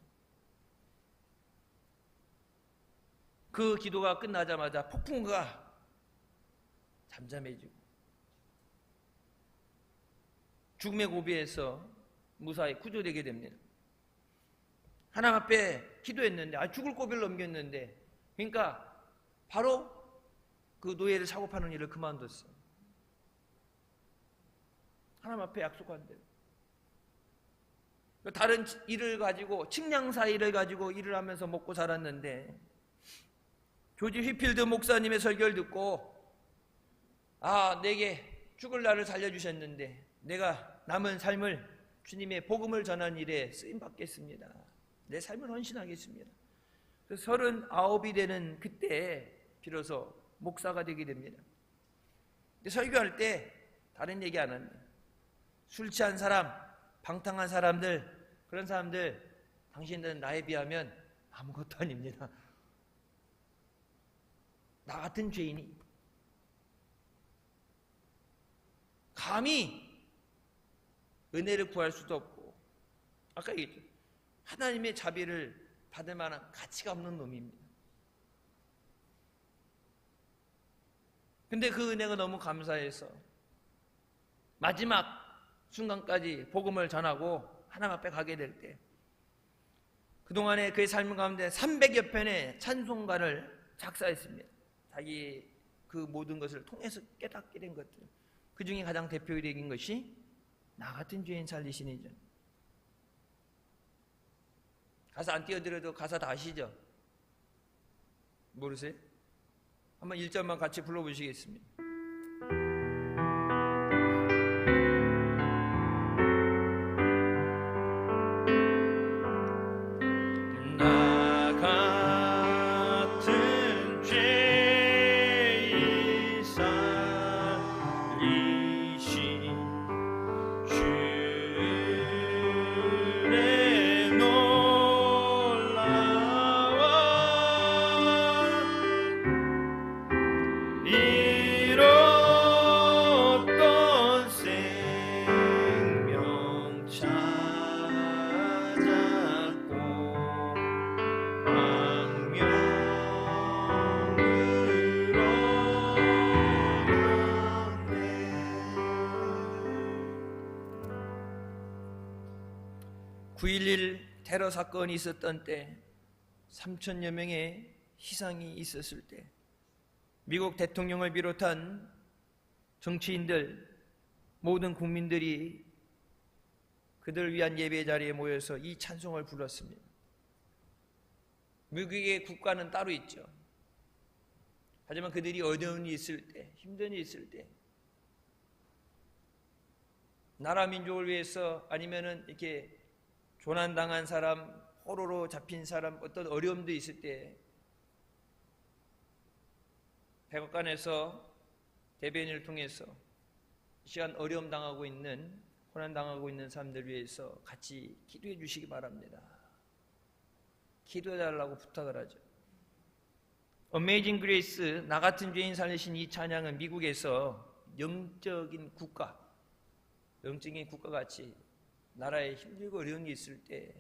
그 기도가 끝나자마자 폭풍우가 잠잠해지고 죽음의 고비에서 무사히 구조되게 됩니다. 하나님 앞에 기도했는데, 죽을 고비를 넘겼는데, 그러니까 바로 그 노예를 사고 파는 일을 그만뒀어요. 하나님 앞에 약속한 대로. 다른 일을 가지고, 측량사 일을 가지고 일을 하면서 먹고 살았는데, 조지 휘필드 목사님의 설교를 듣고, 내게 죽을 날을 살려주셨는데 내가 남은 삶을 주님의 복음을 전하는 일에 쓰임받겠습니다. 내 삶을 헌신하겠습니다. 39이 되는 그때 비로소 목사가 되게 됩니다. 근데 설교할 때 다른 얘기 안 합니다. 술 취한 사람, 방탕한 사람들, 그런 사람들, 당신들은 나에 비하면 아무것도 아닙니다. 나 같은 죄인이 감히 은혜를 구할 수도 없고, 아까 얘기했죠, 하나님의 자비를 받을 만한 가치가 없는 놈입니다. 근데 그 은혜가 너무 감사해서 마지막 순간까지 복음을 전하고 하나님 앞에 가게 될 때, 그동안에 그의 삶 가운데 300여 편의 찬송가를 작사했습니다. 자기 그 모든 것을 통해서 깨닫게 된 것들, 그 중에 가장 대표적인 것이 나 같은 죄인 살리시니죠. 가사 안 띄워드려도 가사 다 아시죠? 모르세요? 한번 1절만 같이 불러보시겠습니다. 테러 사건이 있었던 때, 3천여 명의 희생이 있었을 때, 미국 대통령을 비롯한 정치인들, 모든 국민들이 그들을 위한 예배 자리에 모여서 이 찬송을 불렀습니다. 미국의 국가는 따로 있죠. 하지만 그들이 어려운 일이 있을 때, 힘든 일이 있을 때, 나라 민족을 위해서, 아니면은 이렇게 조난당한 사람, 포로로 잡힌 사람, 어떤 어려움도 있을 때 백악관에서 대변인을 통해서 시간 어려움 당하고 있는, 고난 당하고 있는 사람들 위해서 같이 기도해 주시기 바랍니다. 기도해 달라고 부탁을 하죠. 어메이징 그레이스, 나 같은 죄인 살리신 이 찬양은 미국에서 영적인 국가같이 나라에 힘들고 어려운 게 있을 때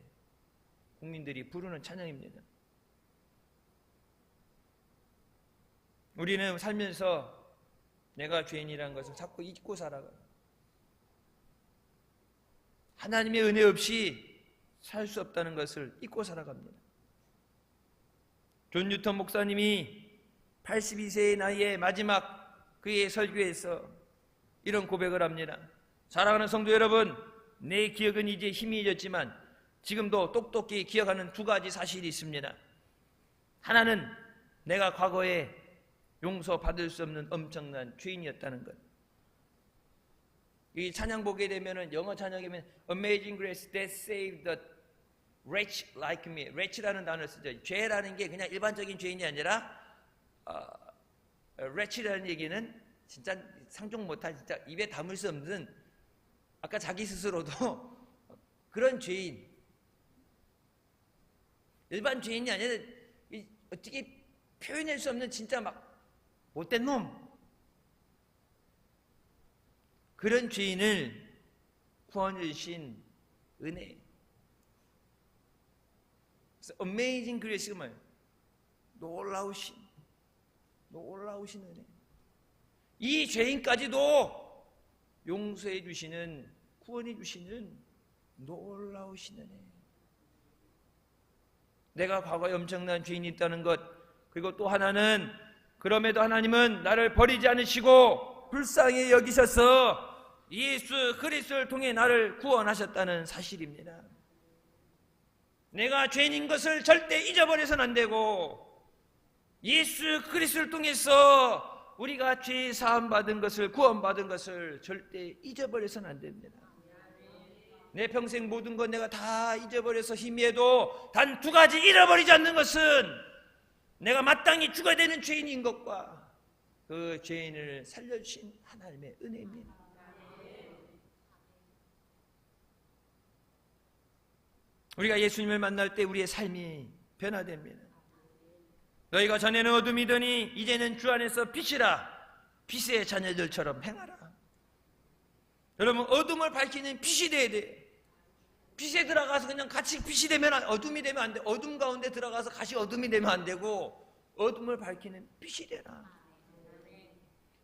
국민들이 부르는 찬양입니다. 우리는 살면서 내가 죄인이라는 것을 자꾸 잊고 살아가요. 하나님의 은혜 없이 살 수 없다는 것을 잊고 살아갑니다. 존 뉴턴 목사님이 82세의 나이에 마지막 그의 설교에서 이런 고백을 합니다. 사랑하는 성도 여러분, 내 기억은 이제 희미해졌지만 지금도 똑똑히 기억하는 두 가지 사실이 있습니다. 하나는 내가 과거에 용서받을 수 없는 엄청난 죄인이었다는 것. 이 찬양 보게 되면은 영어 찬양이면 Amazing Grace that saved the wretch like me. wretch라는 단어를 쓰죠. 죄라는 게 그냥 일반적인 죄인이 아니라 wretch라는 얘기는 진짜 상종 못할, 진짜 입에 담을 수 없는, 아까 자기 스스로도 그런 죄인, 일반 죄인이 아니라 어떻게 표현할 수 없는 진짜 막 못된 놈, 그런 죄인을 구원해 주신 은혜. 그래서 Amazing Grace가 뭐예요? 놀라우신 은혜. 이 죄인까지도 용서해 주시는, 구원해 주시는 놀라우신 은혜. 내가 과거에 엄청난 죄인이 있다는 것, 그리고 또 하나는 그럼에도 하나님은 나를 버리지 않으시고 불쌍히 여기셔서 예수 그리스도를 통해 나를 구원하셨다는 사실입니다. 내가 죄인인 것을 절대 잊어버려서는 안 되고, 예수 그리스도를 통해서 우리가 죄 사함 받은 것을, 구원받은 것을 절대 잊어버려서는 안 됩니다. 내 평생 모든 것 내가 다 잊어버려서 희미해도 단 두 가지 잃어버리지 않는 것은 내가 마땅히 죽어야 되는 죄인인 것과 그 죄인을 살려주신 하나님의 은혜입니다. 우리가 예수님을 만날 때 우리의 삶이 변화됩니다. 너희가 전에는 어둠이더니 이제는 주 안에서 빛이라. 빛의 자녀들처럼 행하라. 여러분, 어둠을 밝히는 빛이 돼야 돼. 빛에 들어가서 그냥 같이 빛이 되면, 어둠이 되면 안 돼. 어둠 가운데 들어가서 같이 어둠이 되면 안 되고 어둠을 밝히는 빛이 되라.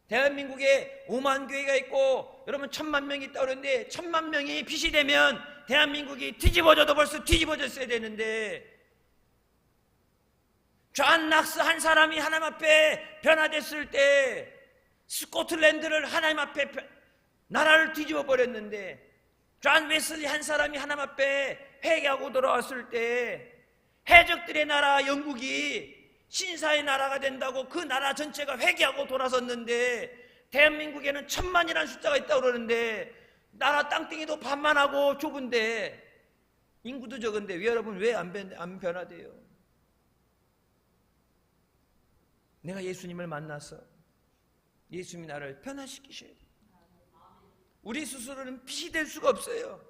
대한민국에 5만 교회가 있고 여러분 1000만 명이 있다고 그러는데 1000만 명이 빛이 되면 대한민국이 뒤집어져도 벌써 뒤집어졌어야 되는데, 존 낙스 한 사람이 하나님 앞에 변화됐을 때 스코틀랜드를 하나님 앞에 나라를 뒤집어 버렸는데, 존 웨슬리 한 사람이 하나님 앞에 회개하고 돌아왔을 때 해적들의 나라 영국이 신사의 나라가 된다고 그 나라 전체가 회개하고 돌아섰는데, 대한민국에는 1000만이라는 숫자가 있다고 그러는데 나라 땅덩이도 반만하고 좁은데 인구도 적은데 왜 여러분 왜 안 변화돼요? 내가 예수님을 만나서 예수님이 나를 변화시키셔야 돼요. 우리 스스로는 빛이 될 수가 없어요.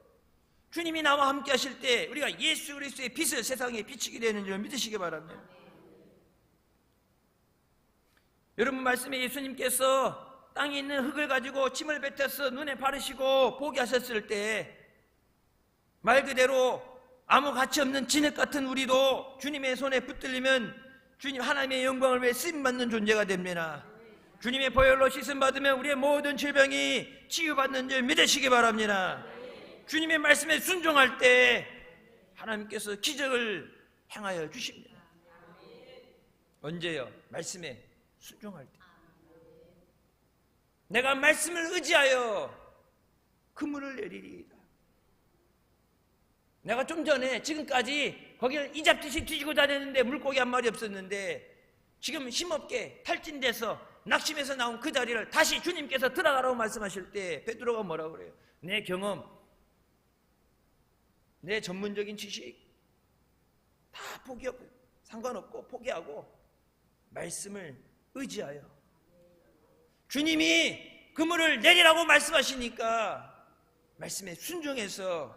주님이 나와 함께 하실 때 우리가 예수 그리스도의 빛을 세상에 비치게 되는 줄 믿으시기 바랍니다. 여러분 말씀에 예수님께서 땅에 있는 흙을 가지고 침을 뱉어서 눈에 바르시고 보게 하셨을 때 말 그대로 아무 가치 없는 진흙 같은 우리도 주님의 손에 붙들리면 주님 하나님의 영광을 위해 쓰임받는 존재가 됩니다. 주님의 보혈로 씻음 받으면 우리의 모든 질병이 치유받는 줄 믿으시기 바랍니다. 주님의 말씀에 순종할 때 하나님께서 기적을 행하여 주십니다. 언제요? 말씀에 순종할 때. 내가 말씀을 의지하여 그물을 내리리이다. 내가 좀 전에 지금까지 거기를 이잡듯이 뒤지고 다녔는데 물고기 한 마리 없었는데 지금 힘없게 탈진돼서 낙심해서 나온 그 자리를 다시 주님께서 들어가라고 말씀하실 때 베드로가 뭐라고 그래요? 내 경험, 내 전문적인 지식 다 포기하고 상관없고 포기하고 말씀을 의지하여 주님이 그물을 내리라고 말씀하시니까 말씀에 순종해서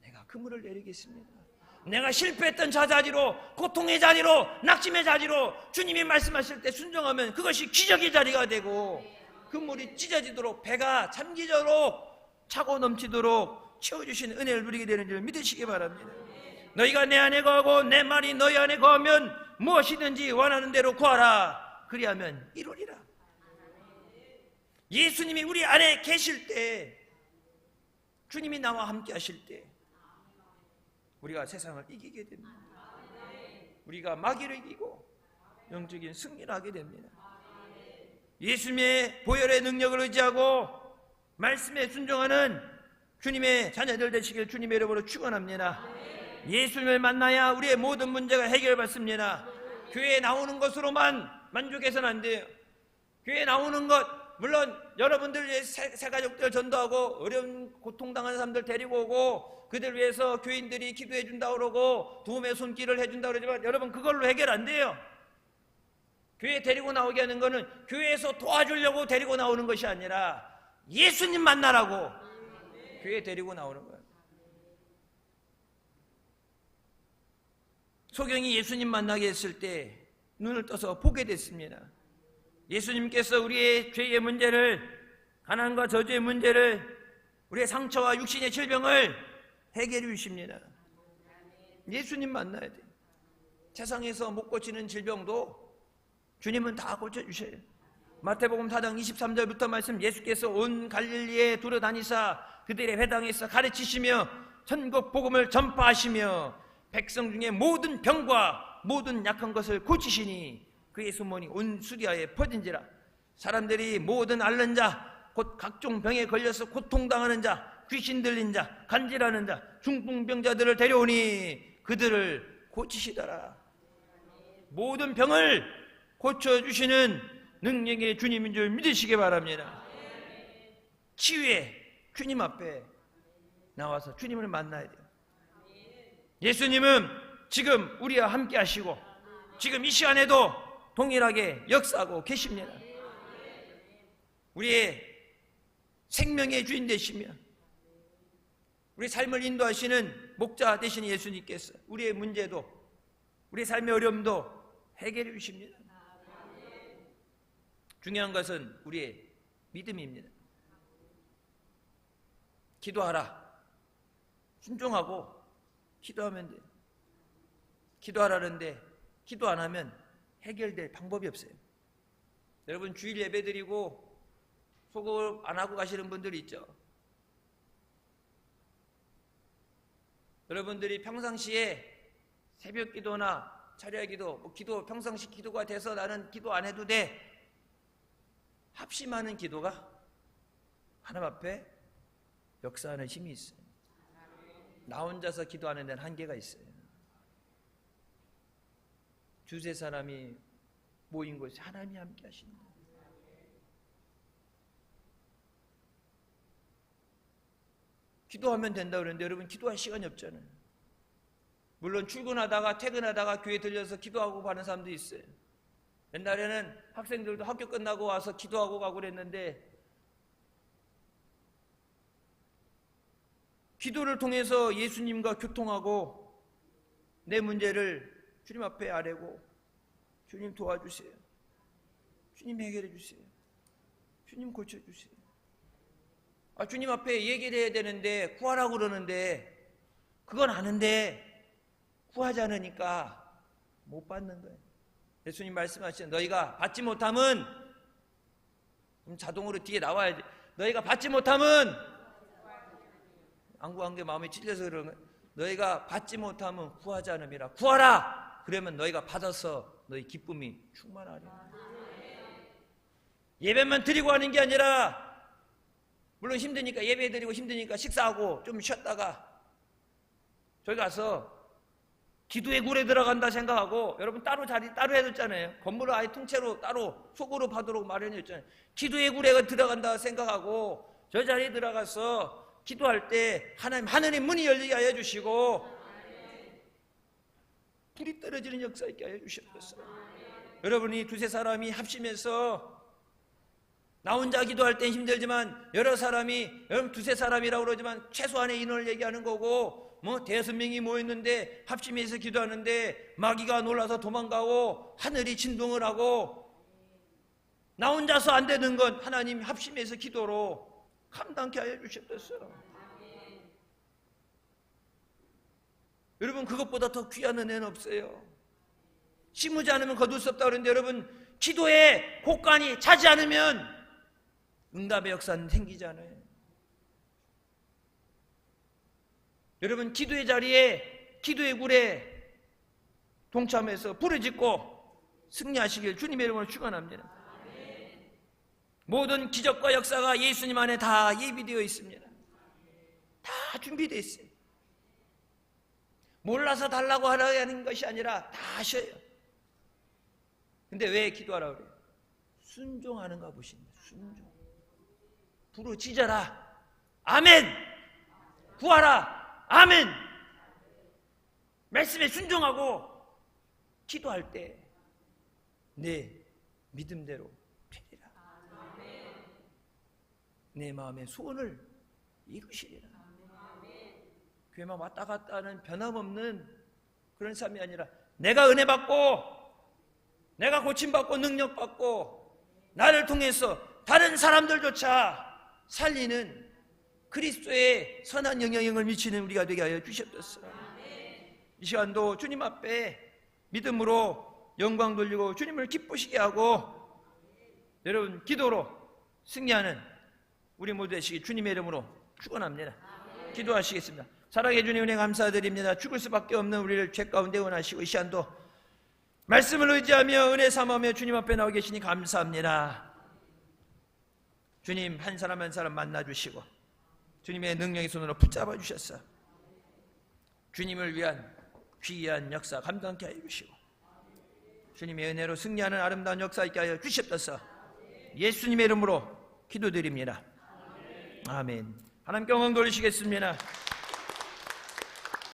내가 그물을 내리겠습니다. 내가 실패했던 자리로, 고통의 자리로, 낙심의 자리로 주님이 말씀하실 때 순종하면 그것이 기적의 자리가 되고 그물이 찢어지도록, 배가 잠기도록, 차고 넘치도록 채워주시는 은혜를 누리게 되는 줄 믿으시기 바랍니다. 너희가 내 안에 거하고 내 말이 너희 안에 거하면 무엇이든지 원하는 대로 구하라. 그리하면 이루리라. 예수님이 우리 안에 계실 때, 주님이 나와 함께 하실 때 우리가 세상을 이기게 됩니다. 우리가 마귀를 이기고 영적인 승리를 하게 됩니다. 예수님의 보혈의 능력을 의지하고 말씀에 순종하는 주님의 자녀들 되시길 주님의 이름으로 축원합니다. 예수님을 만나야 우리의 모든 문제가 해결받습니다. 교회에 나오는 것으로만 만족해서는 안 돼요. 교회에 나오는 것, 물론 여러분들 위해 새 가족들 전도하고 어려운 고통당하는 사람들 데리고 오고 그들 위해서 교인들이 기도해 준다고 그러고 도움의 손길을 해준다고 그러지만 여러분, 그걸로 해결 안 돼요. 교회 데리고 나오게 하는 거는 교회에서 도와주려고 데리고 나오는 것이 아니라 예수님 만나라고 교회 데리고 나오는 거예요. 소경이 예수님 만나게 했을 때 눈을 떠서 보게 됐습니다. 예수님께서 우리의 죄의 문제를, 가난과 저주의 문제를, 우리의 상처와 육신의 질병을 해결해 주십니다. 예수님 만나야 돼요. 세상에서 못 고치는 질병도 주님은 다 고쳐주셔요. 마태복음 4장 23절부터 말씀, 예수께서 온 갈릴리에 두루다니사 그들의 회당에서 가르치시며 천국 복음을 전파하시며 백성 중에 모든 병과 모든 약한 것을 고치시니 그의 소문이 온 수리아에 퍼진지라. 사람들이 모든 앓는 자, 곧 각종 병에 걸려서 고통당하는 자, 귀신 들린 자, 간질하는 자, 중풍병자들을 데려오니 그들을 고치시더라. 모든 병을 고쳐주시는 능력의 주님인 줄 믿으시기 바랍니다. 치유의 주님 앞에 나와서 주님을 만나야 돼요. 예수님은 지금 우리와 함께 하시고 지금 이 시간에도 동일하게 역사하고 계십니다. 우리의 생명의 주인 되시며 우리 삶을 인도하시는 목자 되신 예수님께서 우리의 문제도, 우리의 삶의 어려움도 해결해 주십니다. 중요한 것은 우리의 믿음입니다. 기도하라. 순종하고 기도하면 돼요. 기도하라는데 기도 안 하면 해결될 방법이 없어요. 여러분, 주일 예배 드리고 소금 안 하고 가시는 분들 있죠? 여러분들이 평상시에 새벽 기도나 차려 기도, 기도 평상시 기도가 돼서 나는 기도 안 해도 돼, 합심하는 기도가 하나님 앞에 역사하는 힘이 있어요. 나 혼자서 기도하는 데는 한계가 있어요. 두세 사람이 모인 곳에 하나님이 함께 하십니다. 기도하면 된다 그러는데 여러분, 기도할 시간이 없잖아요. 물론 출근하다가 퇴근하다가 교회 들려서 기도하고 가는 사람도 있어요. 옛날에는 학생들도 학교 끝나고 와서 기도하고 가고 그랬는데 기도를 통해서 예수님과 교통하고 내 문제를 주님 앞에 아뢰고 주님 도와주세요, 주님 해결해 주세요, 주님 고쳐주세요. 주님 앞에 얘기를 해야 되는데 구하라고 그러는데 그건 아는데 구하지 않으니까 못 받는 거예요. 예수님 말씀하시는, 너희가 받지 못하면, 그럼 자동으로 뒤에 나와야지. 너희가 받지 못하면, 안 구한 게 마음에 찔려서 그런 거예요. 너희가 받지 못하면 구하지 않음이라. 구하라! 그러면 너희가 받아서 너희 기쁨이 충만하리라. 예배만 드리고 하는 게 아니라, 물론 힘드니까 예배 드리고 힘드니까 식사하고 좀 쉬었다가 저기 가서 기도의 굴에 들어간다 생각하고, 여러분 따로 자리 따로 해뒀잖아요. 건물을 아예 통째로 따로 속으로 받도록 마련해줬잖아요. 기도의 굴에 들어간다 생각하고 저 자리에 들어가서 기도할 때 하나님, 하늘의 문이 열리게 하여 주시고 불이 떨어지는 역사 있게 하여 주시옵소서. 여러분이 두세 사람이 합심해서 나 혼자 기도할 땐 힘들지만 여러 사람이, 여러분 두세 사람이라고 그러지만 최소한의 인원을 얘기하는 거고, 뭐 대여섯 명이 모였는데 합심해서 기도하는데 마귀가 놀라서 도망가고 하늘이 진동을 하고, 나 혼자서 안 되는 건 하나님 합심해서 기도로 감당케 하여 주셨어요. 여러분, 그것보다 더 귀한 은혜는 없어요. 심으지 않으면 거둘 수 없다 그러는데, 여러분 기도에 곳간이 차지 않으면 응답의 역사는 생기지 않아요. 여러분, 기도의 자리에, 기도의 굴에 동참해서 부르짖고 승리하시길 주님의 이름으로 축원합니다. 모든 기적과 역사가 예수님 안에 다 예비되어 있습니다. 다 준비되어 있어요. 몰라서 달라고 하라는 것이 아니라 다 하셔요. 근데 왜 기도하라고 그래요? 순종하는가 보십니다. 순종. 부르짖어라. 아멘. 구하라. 아멘. 말씀에 순종하고 기도할 때 내 믿음대로 되리라. 내 마음의 소원을 이루시리라. 교회만 왔다 갔다 하는 변함없는 그런 삶이 아니라, 내가 은혜 받고 내가 고침받고 능력받고 나를 통해서 다른 사람들조차 살리는 그리스도의 선한 영향을 미치는 우리가 되게 하여 주셨습니다. 이 시간도 주님 앞에 믿음으로 영광 돌리고 주님을 기쁘시게 하고, 여러분 기도로 승리하는 우리 모두 되시기 주님의 이름으로 축원합니다. 기도하시겠습니다. 사랑해 주님, 은혜 감사드립니다. 죽을 수밖에 없는 우리를 죄 가운데 원하시고, 이 시간도 말씀을 의지하며 은혜 삼으며 주님 앞에 나와 계시니 감사합니다. 주님, 한 사람 한 사람 만나주시고 주님의 능력의 손으로 붙잡아 주셨어. 주님을 위한 귀한 역사 감당케 하여 주시고, 주님의 은혜로 승리하는 아름다운 역사 있게 하여 주시옵소서. 예수님의 이름으로 기도드립니다. 아멘. 하나님께 영광 돌리시겠습니다.